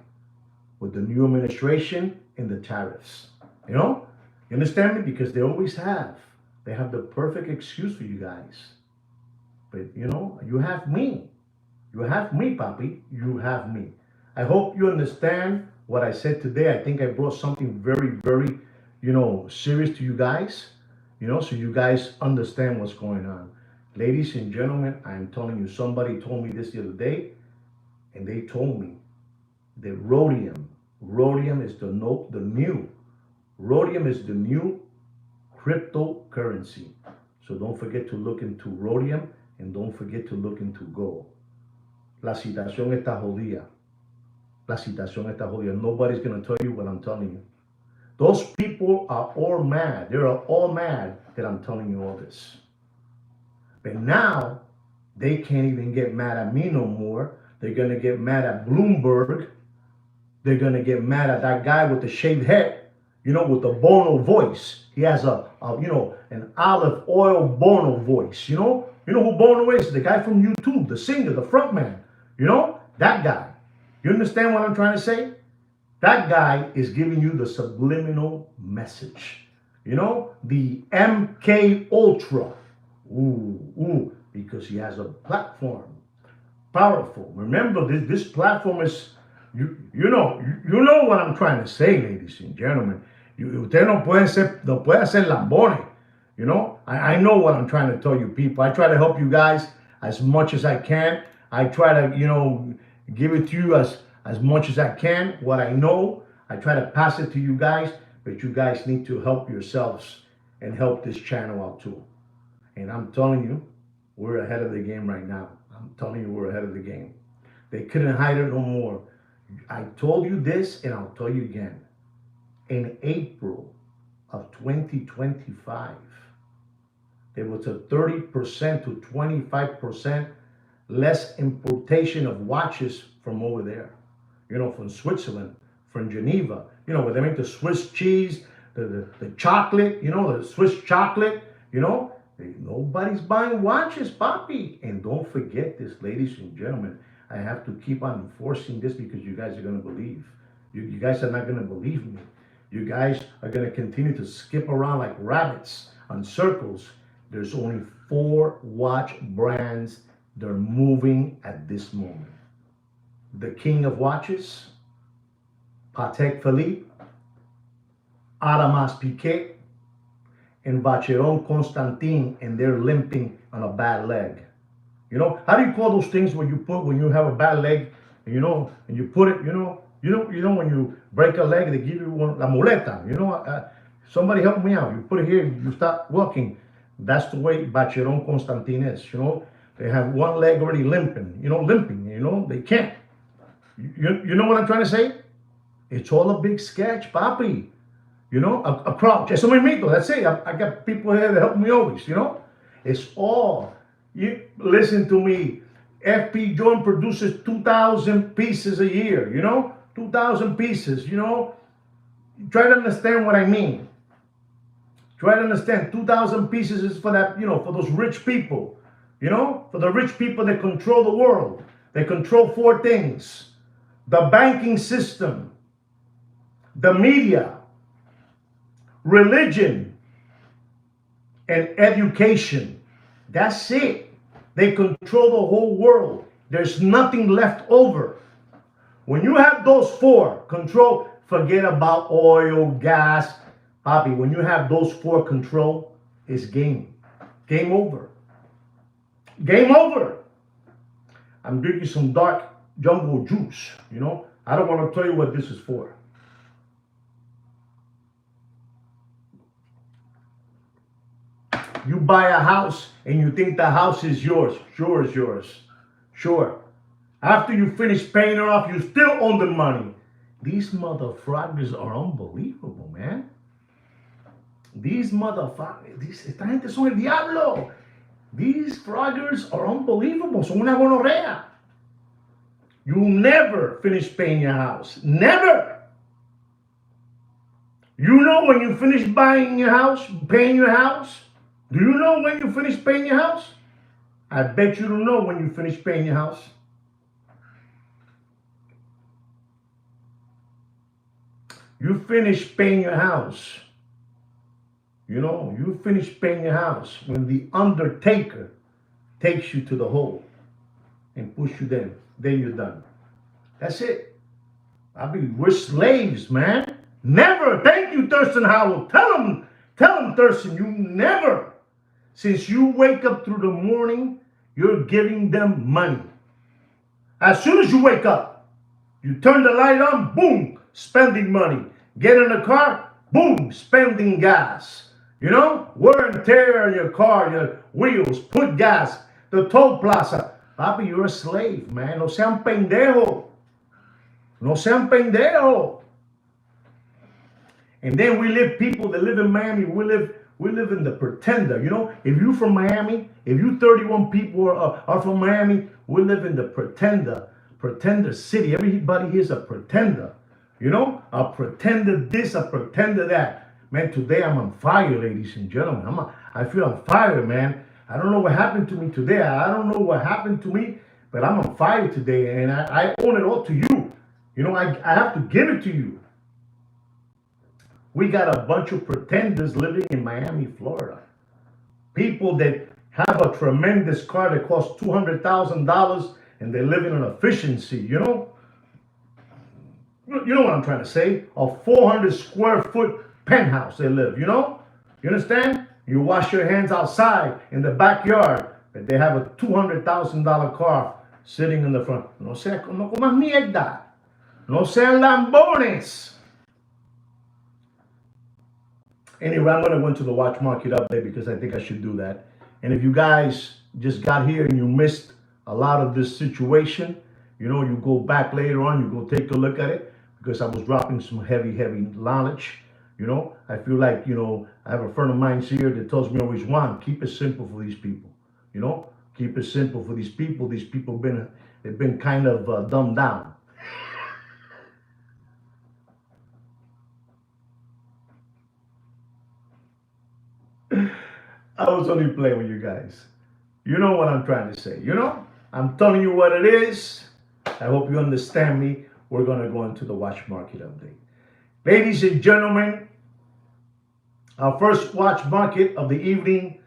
with the new administration and the tariffs. You understand me? Because they always have. They have the perfect excuse for you guys. But, you have me. You have me, papi. You have me. I hope you understand what I said today. I think I brought something very, very, serious to you guys, so you guys understand what's going on. Ladies and gentlemen, I'm telling you, somebody told me this the other day, and they told me that rhodium is the new cryptocurrency. So don't forget to look into rhodium, and don't forget to look into gold. La situación está jodida. Nobody's going to tell you what I'm telling you. Those people are all mad. They're all mad that I'm telling you all this. But now, they can't even get mad at me no more. They're going to get mad at Bloomberg. They're going to get mad at that guy with the shaved head, with the Bono voice. He has an olive oil Bono voice, You know who Bono is? The guy from YouTube, the singer, the frontman. That guy. You understand what I'm trying to say? That guy is giving you the subliminal message. The MK Ultra. Because he has a platform. Powerful. Remember, this platform is, you know what I'm trying to say, ladies and gentlemen. Usted no puede hacer lambones. I know what I'm trying to tell you people. I try to help you guys as much as I can. I try to, give it to you as much as I can. What I know, I try to pass it to you guys, but you guys need to help yourselves and help this channel out too. And I'm telling you, we're ahead of the game right now. I'm telling you, we're ahead of the game. They couldn't hide it no more. I told you this, and I'll tell you again. In April of 2025, there was a 30% to 25% less importation of watches from over there. From Switzerland, from Geneva. Where they make the Swiss cheese, the chocolate, the Swiss chocolate, Nobody's buying watches, papi. And don't forget this, ladies and gentlemen. I have to keep on enforcing this because you guys are going to believe. You guys are not going to believe me. You guys are going to continue to skip around like rabbits on circles. There's only 4 watch brands that are moving at this moment. the King of Watches, Patek Philippe, Aramas Piquet, and Vacheron Constantin, and they're limping on a bad leg. You know, how do you call those things when you have a bad leg, and and you put it, when you break a leg, they give you one, la muleta, somebody help me out. You put it here, you start walking. That's the way Vacheron Constantin is, They have one leg already limping, they can't. You know what I'm trying to say? It's all a big sketch, papi. A crouch. Eso me mito. That's it. I got people here that help me always, It's all. You listen to me. FP Joint produces 2,000 pieces a year, 2,000 pieces, Try to understand what I mean. Try to understand. 2,000 pieces is for that, for those rich people, for the rich people that control the world. They control four things: the banking system, the media, religion, and education. That's it. They control the whole world. There's nothing left over. When you have those four control, forget about oil, gas, Bobby. When you have those four control, it's game. Game over. Game over. I'm drinking some dark jungle juice, I don't want to tell you what this is for. You buy a house and you think the house is yours. Sure, it's yours. Sure. After you finish paying it off, you still own the money. These motherfuckers are unbelievable, man. These motherfuckers, esta gente son el diablo. These fraggers are unbelievable. Son una gonorrea. You never finish paying your house. Never. You know when you finish buying your house, paying your house? Do you know when you finish paying your house? I bet you don't know when you finish paying your house. You finish paying your house. You finish paying your house when the undertaker takes you to the hole and push you there. Then you're done. That's it. We're slaves, man. Never. Thank you, Thurston Howell. Tell him, Thurston, you never. Since you wake up through the morning, you're giving them money. As soon as you wake up, you turn the light on, boom, spending money. Get in the car, boom, spending gas. Wear and tear on your car, your wheels, put gas, the toll plaza. Papi, you're a slave, man. No sean pendejo. No sean pendejo. And then people that live in Miami, we live in the pretender. If you're from Miami, if you 31 people are from Miami, we live in the pretender city. Everybody here is a pretender. A pretender this, a pretender that. Man, today I'm on fire, ladies and gentlemen. I feel on fire, man. I don't know what happened to me today. I don't know what happened to me, but I'm on fire today, and I own it all to you. I have to give it to you. We got a bunch of pretenders living in Miami, Florida. People that have a tremendous car that costs $200,000 and they're living on efficiency, You know what I'm trying to say? A 400 square foot penthouse they live, You understand? You wash your hands outside in the backyard, but they have a $200,000 car sitting in the front. No comas mierda. No sean lambones. Anyway, I'm going to go into the watch market update because I think I should do that. And if you guys just got here and you missed a lot of this situation, you go back later on, you go take a look at it, because I was dropping some heavy knowledge. I feel like, I have a friend of mine here that tells me always, Juan, keep it simple for these people. Keep it simple for these people. These people they've been kind of dumbed down. I was only playing with you guys. You know what I'm trying to say. I'm telling you what it is. I hope you understand me. We're going to go into the watch market update. Ladies and gentlemen, our first watch market of the evening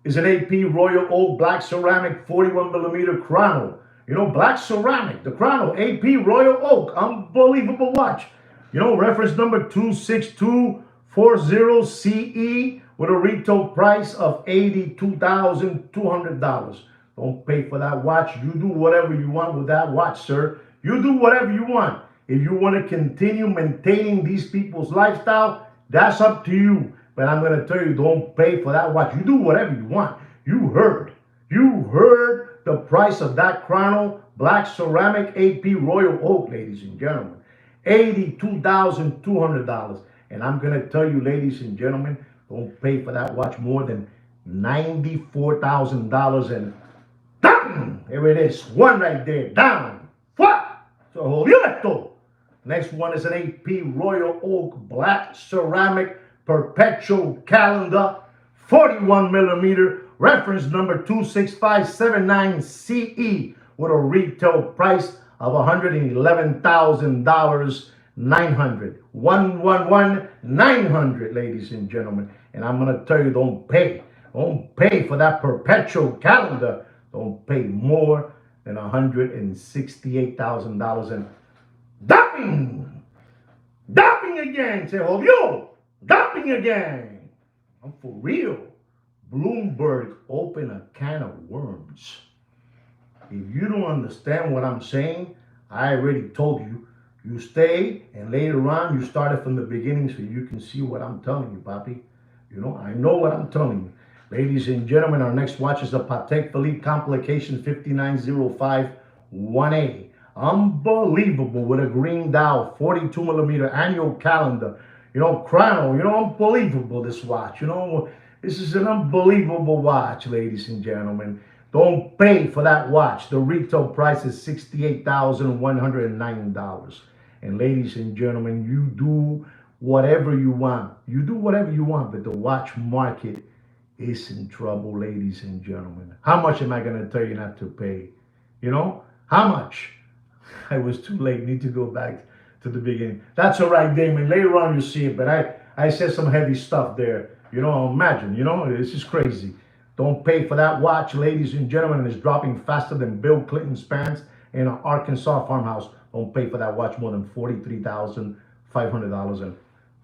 is an AP Royal Oak Black Ceramic 41mm chrono. You know, black ceramic, the Chrono AP Royal Oak, unbelievable watch. You know, reference number 26240CE with a retail price of $82,200. Don't pay for that watch. You do whatever you want with that watch, sir. You do whatever you want. If you want to continue maintaining these people's lifestyle, that's up to you. But I'm going to tell you, don't pay for that watch. You do whatever you want. You heard. You heard the price of that Chrono Black Ceramic AP Royal Oak, ladies and gentlemen. $82,200. And I'm going to tell you, ladies and gentlemen, don't pay for that watch more than $94,000. And down! There it is. One right there. Down. What? So hold you. Next one is an AP Royal Oak Black Ceramic Perpetual Calendar, 41 millimeter, reference number 26579CE with a retail price of $111,900. 111,900, ladies and gentlemen. And I'm going to tell you, don't pay for that perpetual calendar. Don't pay more than $168,000. And Dumping again. Say, oh, yo, dumping again. I'm for real. Bloomberg opened a can of worms. If you don't understand what I'm saying, I already told you. You stay, and later on, you started from the beginning so you can see what I'm telling you, Papi. You know, I know what I'm telling you. Ladies and gentlemen, our next watch is the Patek Philippe Complication 59051A. Unbelievable with a green dial, 42 millimeter annual calendar. You know, Chrono, you know, unbelievable this watch. You know, this is an unbelievable watch, ladies and gentlemen. Don't pay for that watch. The retail price is $68,109. And ladies and gentlemen, you do whatever you want. You do whatever you want, but the watch market is in trouble, ladies and gentlemen. How much am I going to tell you not to pay? You know, how much? I was too late. Need to go back to the beginning. That's all right, Damon. Later on, you see it. But I said some heavy stuff there. You know, imagine. You know, this is crazy. Don't pay for that watch, ladies and gentlemen. It's dropping faster than Bill Clinton's pants in an Arkansas farmhouse. Don't pay for that watch more than $43,500. And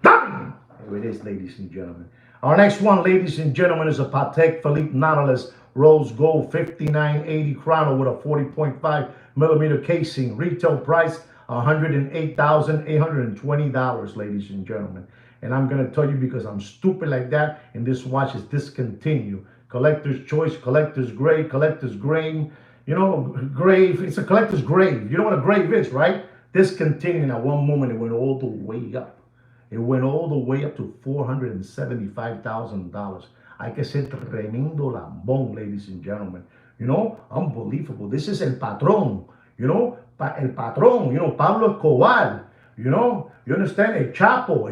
bang! There it is, ladies and gentlemen. Our next one, ladies and gentlemen, is a Patek Philippe Nautilus Rose Gold 5980 Chrono with a 40.5 millimeter casing. Retail price $108,820, ladies and gentlemen. And I'm going to tell you because I'm stupid like that, and this watch is discontinued. Collector's choice, collector's grade, collector's grain. You know, grave. It's a collector's grave. You know what a grave is, right? Discontinued. At one moment, it went all the way up. It went all the way up to $475,000. I can say tremendo lambón, ladies and gentlemen. You know, unbelievable. This is El Patrón. You know, El Patrón. You know, Pablo Escobar. You know, you understand? El Chapo.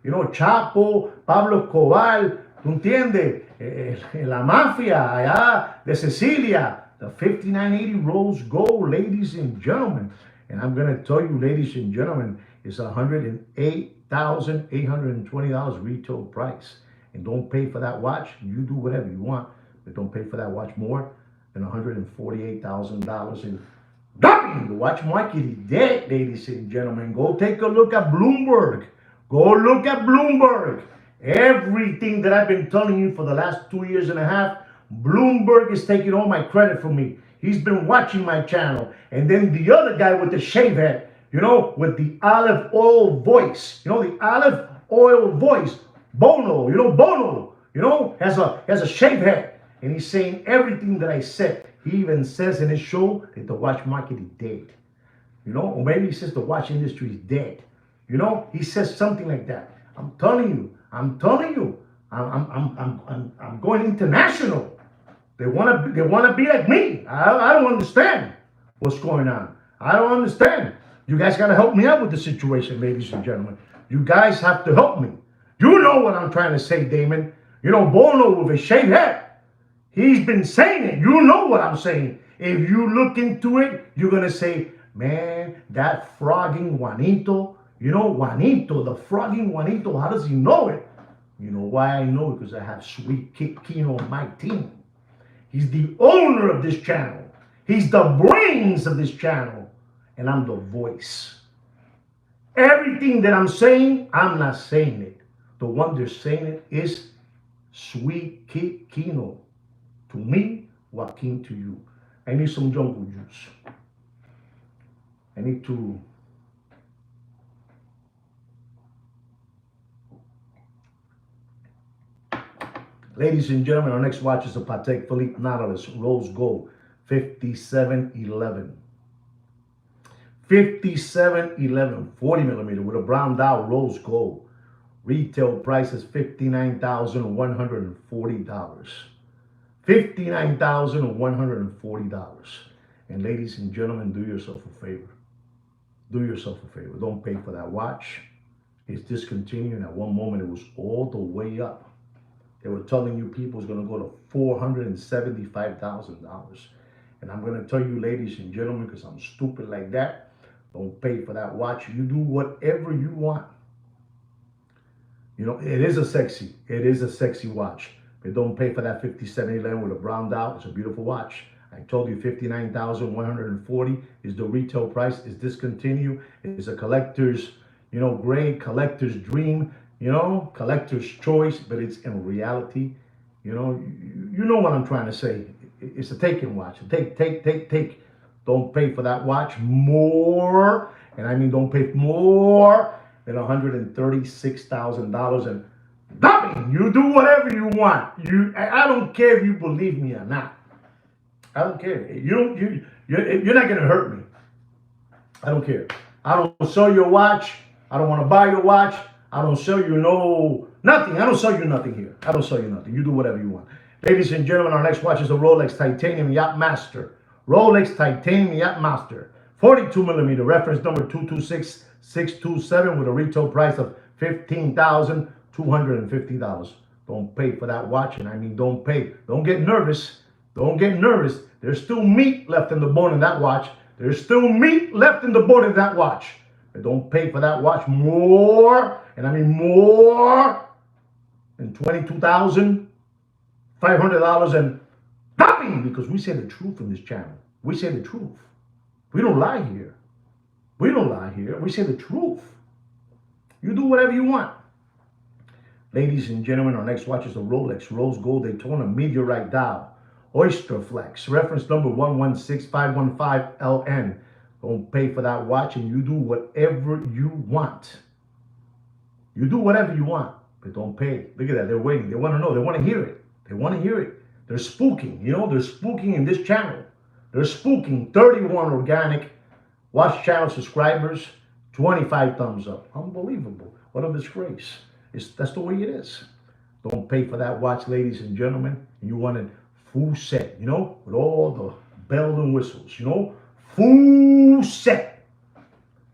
You know, Chapo, Pablo Escobar. ¿Tú entiendes? La mafia allá de Sicilia. The 5980 Rose Gold, ladies and gentlemen. And I'm going to tell you, ladies and gentlemen, it's $108,820 retail price. And don't pay for that watch. You do whatever you want, but don't pay for that watch more than $148,000. And the watch market is dead, ladies and gentlemen. Go take a look at Bloomberg. Go look at Bloomberg. Everything that I've been telling you for the last 2 years and a half, Bloomberg is taking all my credit from me. He's been watching my channel. And then the other guy with the shave head, you know, with the olive oil voice, you know, the olive oil voice, Bono, has a shave head. And he's saying everything that I said. He even says in his show that the watch market is dead. You know, or maybe he says the watch industry is dead. You know, he says something like that. I'm telling you, I'm going international. They want to be like me. I don't understand what's going on. I don't understand. You guys got to help me out with the situation, ladies and gentlemen. You guys have to help me. You know what I'm trying to say, Damon. You know, Bono with a shaved head. He's been saying it. You know what I'm saying. If you look into it, you're going to say, man, that frogging Juanito, you know, Juanito, the frogging Juanito, how does he know it? You know why I know it? Because I have Sweet Kid Kino on my team. He's the owner of this channel. He's the brains of this channel, and I'm the voice. Everything that I'm saying, I'm not saying it. The one that's saying it is Sweet Kino. To me, Joaquin to you. I need some jungle juice. I need to. Ladies and gentlemen, our next watch is a Patek Philippe Nautilus Rose Gold 5711. 5711, 40 millimeter with a brown dial Rose Gold. Retail price is $59,140. $59,140. And ladies and gentlemen, do yourself a favor. Do yourself a favor. Don't pay for that watch. It's discontinued. At one moment, it was all the way up. They were telling you people it's going to go to $475,000. And I'm going to tell you, ladies and gentlemen, because I'm stupid like that, don't pay for that watch. You do whatever you want. You know, it is a sexy watch. But don't pay for that 5711 with a brown dial. It's a beautiful watch. I told you $59,140 is the retail price. It's discontinued. It's a collector's, grade, collector's dream, collector's choice, but it's in reality, you know what I'm trying to say. It's a taking watch. Take. Don't pay for that watch more, and I mean don't pay more than $136,000. And nothing. You do whatever you want. I don't care if you believe me or not. I don't care. You're not gonna hurt me. I don't care. I don't sell your watch. I don't want to buy your watch. I don't sell you nothing. I don't sell you nothing here. I don't sell you nothing. You do whatever you want. Ladies and gentlemen, our next watch is a Rolex Titanium Yacht Master. Rolex Titanium Yacht Master. 42 millimeter, reference number 226627 with a retail price of $15,250. Don't pay for that watch, and I mean don't pay. Don't get nervous. Don't get nervous. There's still meat left in the bone in that watch. There's still meat left in the bone in that watch. And don't pay for that watch more, and I mean more than $22,500 and nothing, because we say the truth in this channel. We say the truth. We don't lie here. We don't lie here. We say the truth. You do whatever you want. Ladies and gentlemen, our next watch is a Rolex Rose Gold Daytona Meteorite Dial Oyster Flex, reference number 116515LN. Don't pay for that watch, and you do whatever you want. You do whatever you want, but don't pay. Look at that. They're waiting. They want to know. They want to hear it. They want to hear it. They're spooking. They're spooking in this channel. They're spooking. 31 organic watch channel subscribers, 25 thumbs up. Unbelievable. What a disgrace. That's the way it is. Don't pay for that watch, ladies and gentlemen. You want it full set, with all the bells and whistles, full set.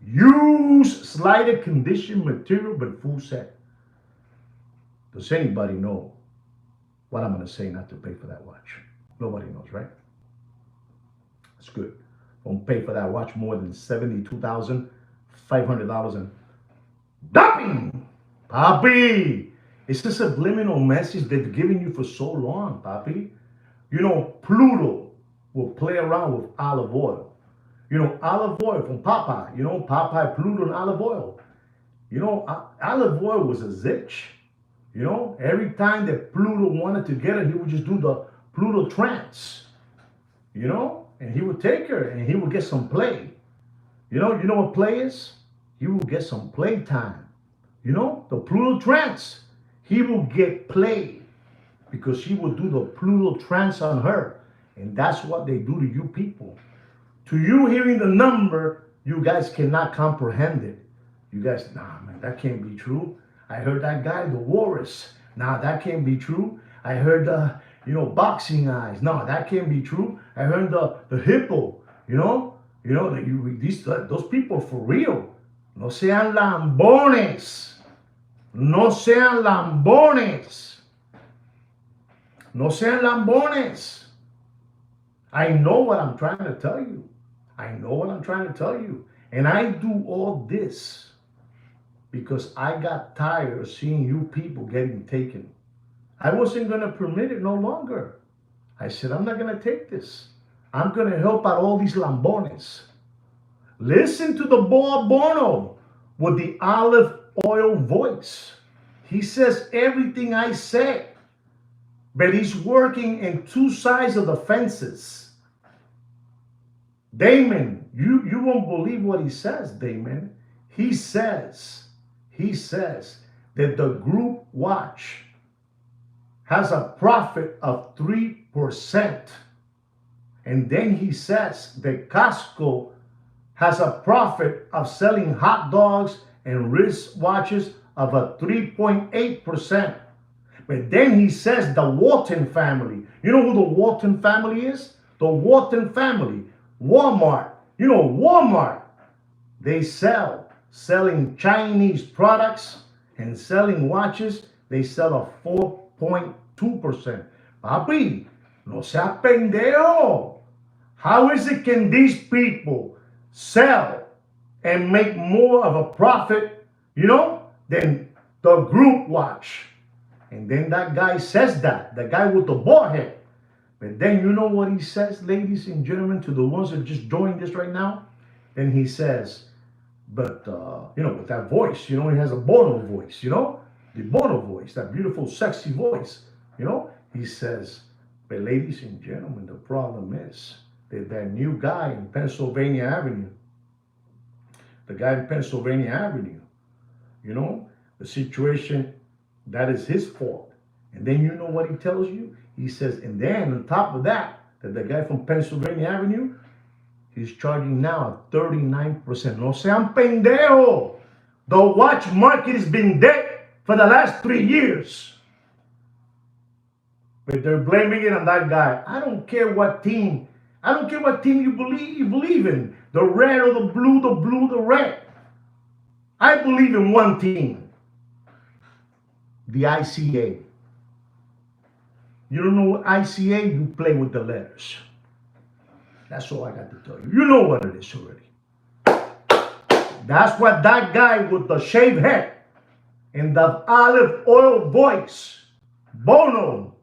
Use slighted condition material, but full set. Does anybody know what I'm going to say not to pay for that watch? Nobody knows, right? That's good. Don't pay for that watch more than $72,500 and nothing, Papi. It's a subliminal message they've given you for so long, Papi. Pluto will play around with olive oil. Olive oil from Popeye. Popeye, Pluto, and olive oil. Olive oil was a zitch. Every time that Pluto wanted to get her, he would just do the Pluto trance. And he would take her and he would get some play. You know what play is? He will get some play time. The Pluto trance. He will get play because he will do the Pluto trance on her. And that's what they do to you people. To you hearing the number, you guys cannot comprehend it. You guys, nah, man, that can't be true. I heard that guy, the walrus. Nah, that can't be true. I heard boxing eyes. No, that can't be true. I heard the hippo. Those people for real. No sean lambones. No sean lambones. No sean lambones. I know what I'm trying to tell you. I know what I'm trying to tell you. And I do all this because I got tired of seeing you people getting taken. I wasn't going to permit it no longer. I said, I'm not going to take this. I'm going to help out all these lambones. Listen to the boy Bono with the olive oil voice. He says everything I say, but he's working in two sides of the fences. Damon, you won't believe what he says, Damon. He says that the group watch has a profit of 3%. And then he says that Costco has a profit of selling hot dogs and wristwatches of a 3.8%. But then he says the Walton family. You know who the Walton family is? The Walton family. Walmart. You know, Walmart. They selling Chinese products and selling watches. They sell a 4.2%. Papi, no sea pendejo. How is it can these people sell and make more of a profit, than the group watch? And then that guy says that, the guy with the bald head. But then you know what he says, ladies and gentlemen, to the ones that just joined this right now? Then he says, but, with that voice, he has a Bono voice, the Bono voice, that beautiful, sexy voice, he says, but ladies and gentlemen, the problem is that new guy in Pennsylvania Avenue, the guy in Pennsylvania Avenue, the situation, that is his fault. And then you know what he tells you? He says, and then on top of that the guy from Pennsylvania Avenue, he's charging now 39%. No sean pendejo. The watch market has been dead for the last 3 years. But they're blaming it on that guy. I don't care what team you believe in. The red or the blue, the red. I believe in one team. The ICA. You don't know what ICA? You play with the letters. That's all I got to tell you. You know what it is already. That's what that guy with the shaved head and the olive oil voice, Bono,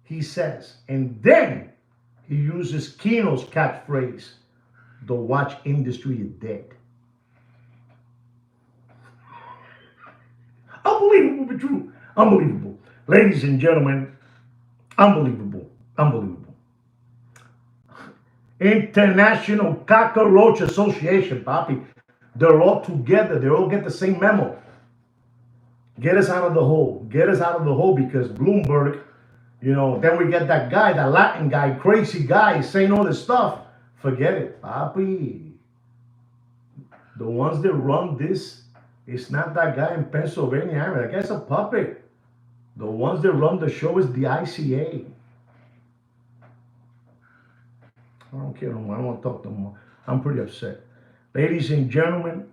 he says. And then he uses Kino's catchphrase, the watch industry is dead. Unbelievable but true. Unbelievable. Ladies and gentlemen, unbelievable. Unbelievable. International Cockroach Association, Papi. They're all together. They all get the same memo. Get us out of the hole. Get us out of the hole because Bloomberg, then we get that guy, that Latin guy, crazy guy saying all this stuff. Forget it, Papi. The ones that run this, it's not that guy in Pennsylvania. That guy's a puppet. The ones that run the show is the ICA. I don't care no more. I don't want to talk no more. I'm pretty upset. Ladies and gentlemen,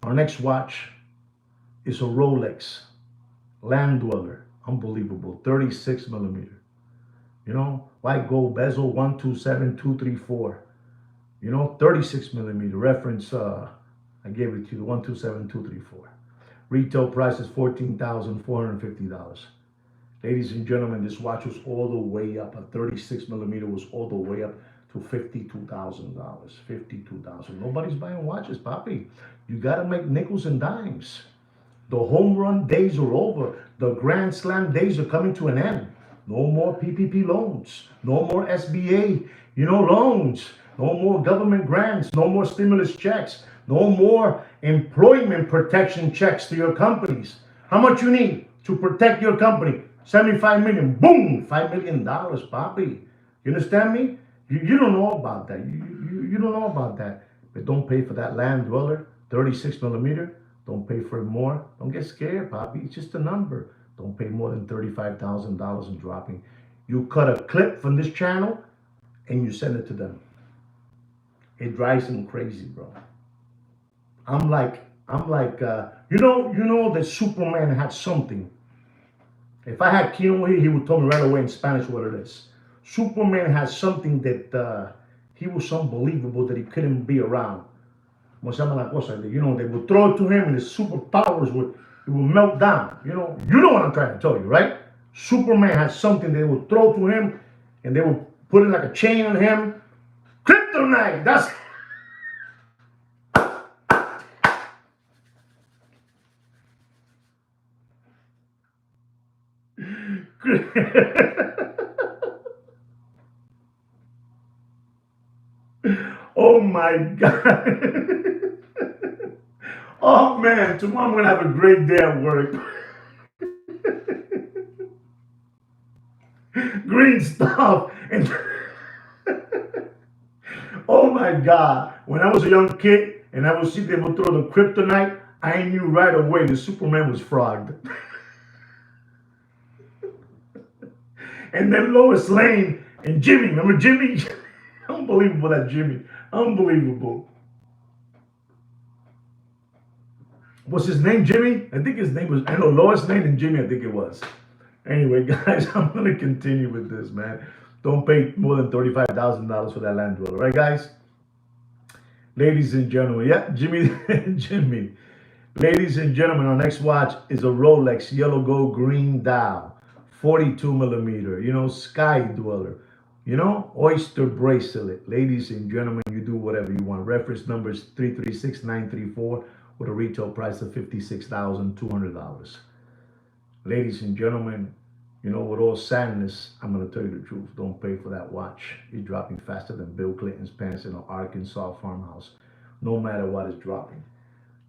our next watch is a Rolex Land Dweller. Unbelievable. 36 millimeter. White gold bezel 127234. 36 millimeter reference. I gave it to you, 127234. Retail price is $14,450. Ladies and gentlemen, this watch was all the way up. A 36 millimeter was all the way up to $52,000. $52,000. Nobody's buying watches, Papi. You got to make nickels and dimes. The home run days are over. The Grand Slam days are coming to an end. No more PPP loans. No more SBA, loans. No more government grants. No more stimulus checks. No more employment protection checks to your companies. How much you need to protect your company? 75 million. Boom! $5 million, Papi. You understand me? You don't know about that. You don't know about that. But don't pay for that Land Dweller, 36 millimeter. Don't pay for it more. Don't get scared, Papi. It's just a number. Don't pay more than $35,000 in dropping. You cut a clip from this channel and you send it to them. It drives them crazy, bro. I'm like, that Superman had something. If I had Kino here, he would tell me right away in Spanish what it is. Superman has something that he was unbelievable that he couldn't be around. They would throw it to him and his superpowers would melt down. You know what I'm trying to tell you, right? Superman has something they would throw to him and they would putting like a chain on him. Kryptonite. That's oh my God. Oh man, tomorrow I'm gonna have a great day at work. Green stuff. And oh my God. When I was a young kid and I would see them throw the kryptonite, I knew right away the Superman was frogged. And then Lois Lane and Jimmy. Remember Jimmy? Unbelievable, that Jimmy. Unbelievable. What's his name? Jimmy? I think his name was, I know Lois Lane and Jimmy, I think it was. Anyway, guys, I'm going to continue with this, man. Don't pay more than $35,000 for that land dweller, right, guys? Ladies and gentlemen, yeah, Jimmy, Jimmy. Ladies and gentlemen, our next watch is a Rolex yellow gold green dial, 42 millimeter, sky dweller, oyster bracelet. Ladies and gentlemen, you do whatever you want. Reference number is 336934 with a retail price of $56,200. Ladies and gentlemen, with all sadness, I'm going to tell you the truth. Don't pay for that watch. You're dropping faster than Bill Clinton's pants in an Arkansas farmhouse, no matter what is dropping.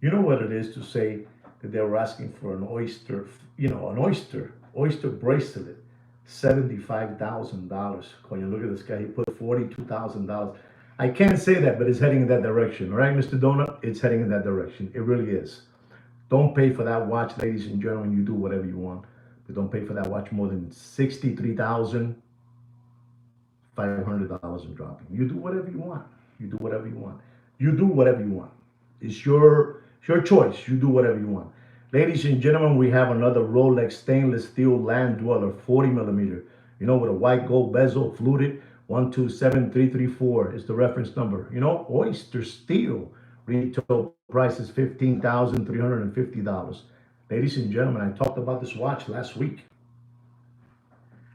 You know what it is to say that they were asking for an oyster, oyster bracelet, $75,000. When you look at this guy, he put $42,000. I can't say that, but it's heading in that direction, all right, Mr. Donut? It's heading in that direction. It really is. Don't pay for that watch, ladies and gentlemen. You do whatever you want, but don't pay for that watch more than $63,500 in dropping. You do whatever you want. You do whatever you want. You do whatever you want. It's your choice. You do whatever you want. Ladies and gentlemen, we have another Rolex stainless steel land dweller, 40 millimeter. With a white gold bezel, fluted. 127334 is the reference number. Oyster steel. Retail price is $15,350. Ladies and gentlemen, I talked about this watch last week.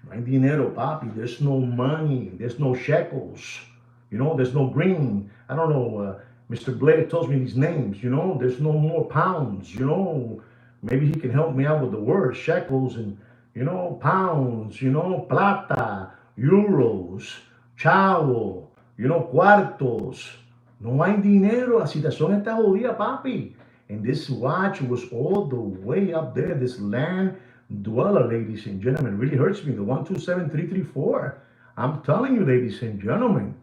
No hay dinero, papi. There's no money. There's no shekels. There's no green. I don't know. Mr. Blair tells me these names. There's no more pounds. Maybe he can help me out with the words shekels and pounds. Plata, euros, chavo. Cuartos. No hay dinero. La situación está jodida, papi. And this watch was all the way up there. This land dweller, ladies and gentlemen, really hurts me. The 127334. I'm telling you, ladies and gentlemen,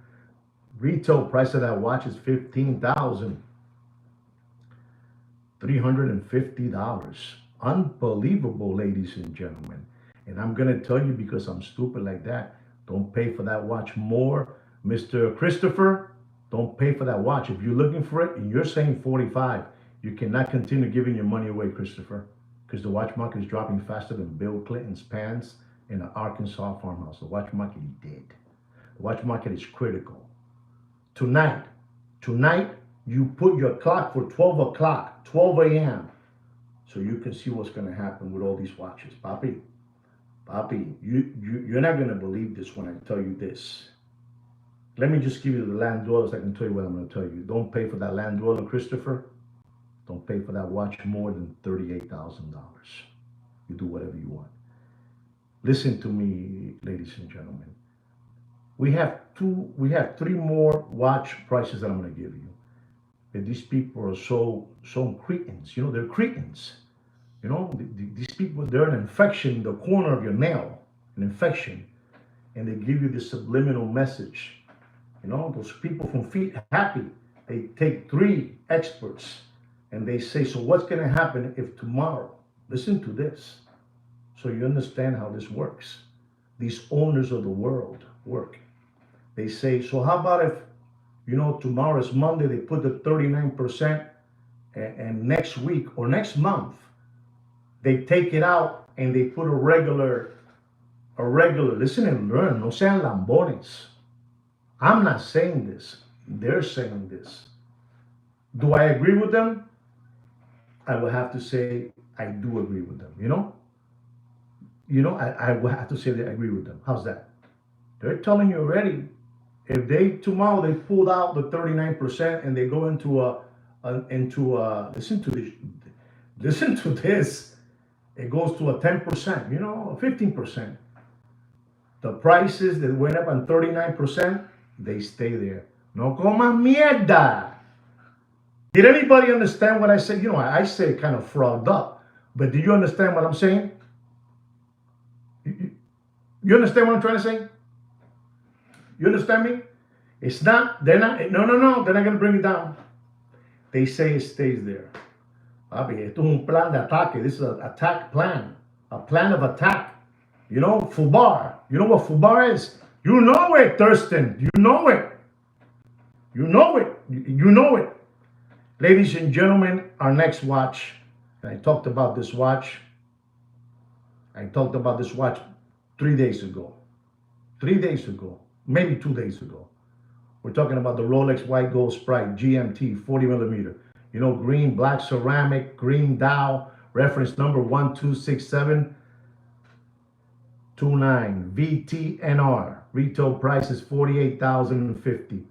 retail price of that watch is $15,350. Unbelievable, ladies and gentlemen. And I'm going to tell you because I'm stupid like that. Don't pay for that watch more. Mr. Christopher, don't pay for that watch. If you're looking for it and you're saying 45, you cannot continue giving your money away, Christopher, because the watch market is dropping faster than Bill Clinton's pants in an Arkansas farmhouse. The watch market is dead. The watch market is critical. Tonight, you put your clock for 12 o'clock, 12 a.m., so you can see what's going to happen with all these watches. Papi, you're not going to believe this when I tell you this. Let me just give you the land dwellers. I can tell you what I'm going to tell you. Don't pay for that land dweller, Christopher. Don't pay for that watch more than $38,000. You do whatever you want. Listen to me, ladies and gentlemen. We have three more watch prices that I'm going to give you. And these people are so cretins. They're cretins. These people, they're an infection in the corner of your nail, an infection, and they give you this subliminal message. Those people from Feet Happy, they take three experts and they say, so what's going to happen if tomorrow? Listen to this, so you understand how this works. These owners of the world work. They say, so how about if, tomorrow is Monday, they put the 39%, and next week or next month, they take it out and they put a regular, listen and learn, no sean lambones. I'm not saying this. They're saying this. Do I agree with them? I will have to say I do agree with them. I will have to say that I agree with them. How's that? They're telling you already. If they tomorrow they pulled out the 39% and they go listen to this, listen to this. It goes to a 10%, 15%. The prices that went up on 39%, they stay there. No comas mierda. Did anybody understand what I said? I say kind of frogged up, but do you understand what I'm saying? You understand what I'm trying to say? You understand me? It's not, they're not, no, they're not going to bring it down. They say it stays there. Papi, esto es un plan de ataque. This is an attack plan. A plan of attack. FUBAR. You know what FUBAR is? You know it, Thurston. You know it. You know it. You know it. Ladies and gentlemen, our next watch. And I talked about this watch. 3 days ago. 3 days ago. Maybe 2 days ago. We're talking about the Rolex White Gold Sprite GMT 40 millimeter. Green, black ceramic, green dial, reference number 126729 VTNR. Retail price is $48,050.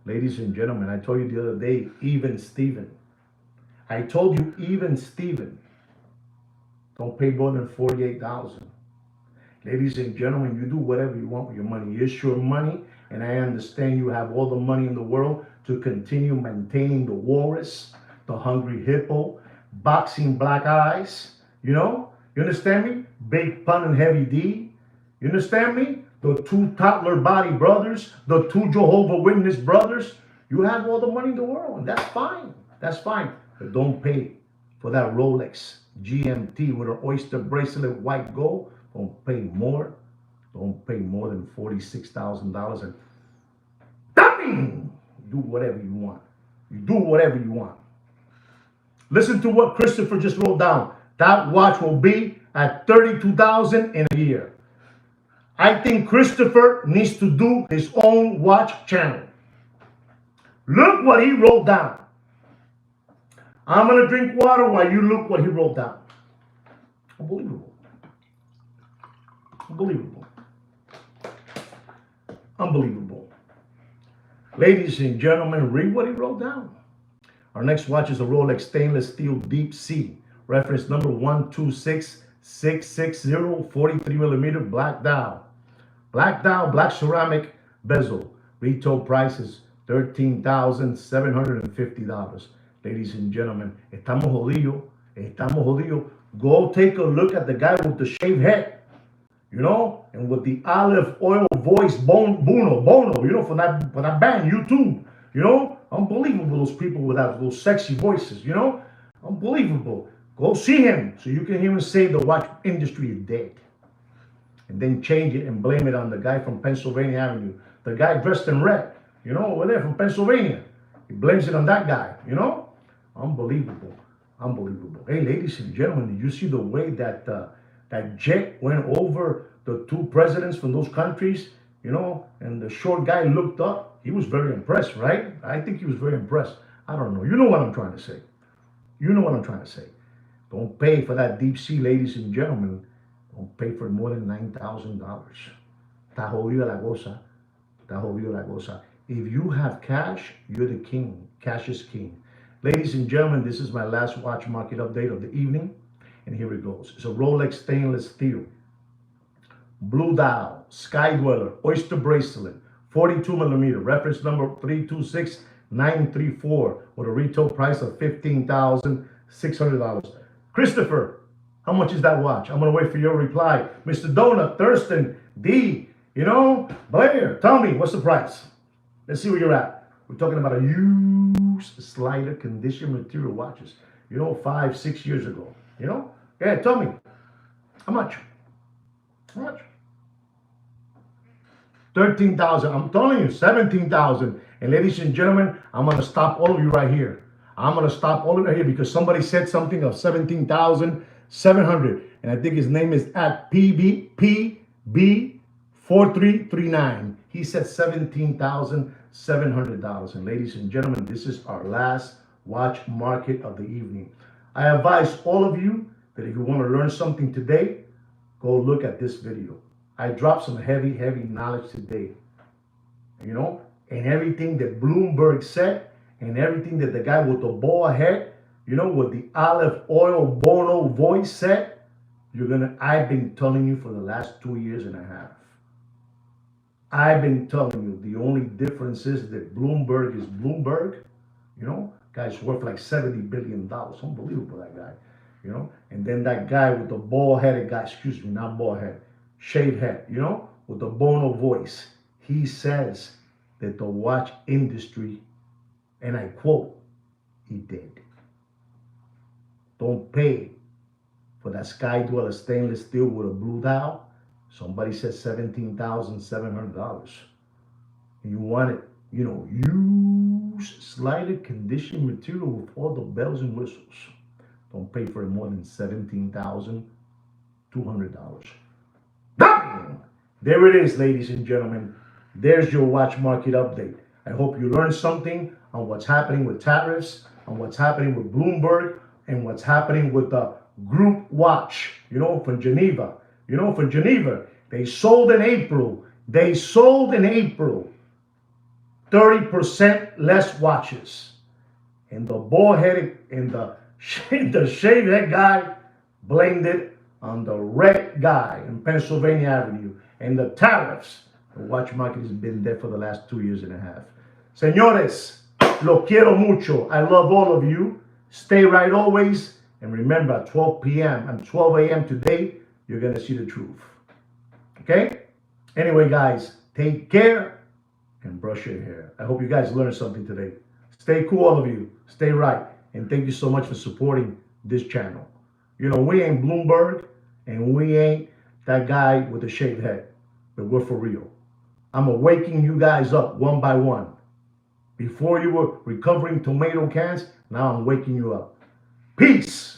Ladies and gentlemen, I told you the other day, even Steven. I told you, even Steven. Don't pay more than $48,000. Ladies and gentlemen, you do whatever you want with your money. It's your money, and I understand you have all the money in the world to continue maintaining the walrus, the hungry hippo, boxing black eyes. You understand me? Big Pun and Heavy D. You understand me? The two toddler body brothers, the two Jehovah Witness brothers. You have all the money in the world, and that's fine. That's fine. But don't pay for that Rolex GMT with an oyster bracelet, white gold. Don't pay more. Don't pay more than $46,000. And damn, do whatever you want. You do whatever you want. Listen to what Christopher just wrote down. That watch will be at $32,000 in a year. I think Christopher needs to do his own watch channel. Look what he wrote down. I'm going to drink water while you look what he wrote down. Unbelievable. Unbelievable. Unbelievable. Ladies and gentlemen, read what he wrote down. Our next watch is a Rolex stainless steel Deep Sea. Reference number 126660, 43 millimeter black dial. Black dial, black ceramic bezel. Retail price is $13,750. Ladies and gentlemen, estamos jodidos. Estamos jodidos. Go take a look at the guy with the shaved head. And with the olive oil voice, Bono, for that band, YouTube, unbelievable, those people with those sexy voices, unbelievable. Go see him so you can hear him say the watch industry is dead. And then change it and blame it on the guy from Pennsylvania Avenue, the guy dressed in red, over there from Pennsylvania. He blames it on that guy, unbelievable, unbelievable. Hey, ladies and gentlemen, did you see the way that that jet went over the two presidents from those countries, and the short guy looked up? He was very impressed, right? I think he was very impressed. I don't know. You know what I'm trying to say. You know what I'm trying to say. Don't pay for that Deep Sea, ladies and gentlemen. Don't pay for more than $9,000. Está jodida la cosa. Está jodida la cosa. If you have cash, you're the king. Cash is king. Ladies and gentlemen, this is my last watch market update of the evening. And here it goes. It's a Rolex stainless steel. Blue dial, Sky Dweller, oyster bracelet, 42 millimeter, reference number 326934, with a retail price of $15,600. Christopher, how much is that watch? I'm going to wait for your reply. Mr. Donut, Thurston, D, Blair, tell me, what's the price? Let's see where you're at. We're talking about a used slider condition material watches, 5-6 years ago, Yeah, tell me, how much? How much? 13,000. I'm telling you, 17,000. And ladies and gentlemen, I'm going to stop all of you right here. I'm going to stop all of you right here because somebody said something of 17,700. And I think his name is at PB4339. He said $17,700. And ladies and gentlemen, this is our last watch market of the evening. I advise all of you that if you want to learn something today, go look at this video. I dropped some heavy, heavy knowledge today. And everything that Bloomberg said, and everything that the guy with the bald head, with the olive oil Bono voice said, I've been telling you for the last 2 years and a half. I've been telling you the only difference is that Bloomberg is Bloomberg, guy's worth like $70 billion. Unbelievable, that guy, And then that guy with the bald headed guy, excuse me, not bald head, shaved head, with the Bono voice, he says that the watch industry, and I quote, he did. Don't pay for that Sky Dweller stainless steel with a blue dial. Somebody said $17,700. And you want it, used, slightly conditioned material with all the bells and whistles. Don't pay for it more than $17,200. Bang! There it is, ladies and gentlemen. There's your watch market update. I hope you learned something on what's happening with tariffs, on what's happening with Bloomberg, and what's happening with the group watch, from Geneva. From Geneva, they sold in April. 30% less watches. And the bald-headed and the shaved head guy blamed it on the red guy in Pennsylvania Avenue and the tariffs. The watch market has been there for the last 2 years and a half. Señores, lo quiero mucho. I love all of you. Stay right always. And remember, at 12 p.m. and 12 a.m. today, you're going to see the truth. Okay? Anyway, guys, take care and brush your hair. I hope you guys learned something today. Stay cool, all of you. Stay right. And thank you so much for supporting this channel. We ain't Bloomberg and we ain't that guy with the shaved head. But we're for real. I'm waking you guys up one by one. Before you were recovering tomato cans, now I'm waking you up. Peace.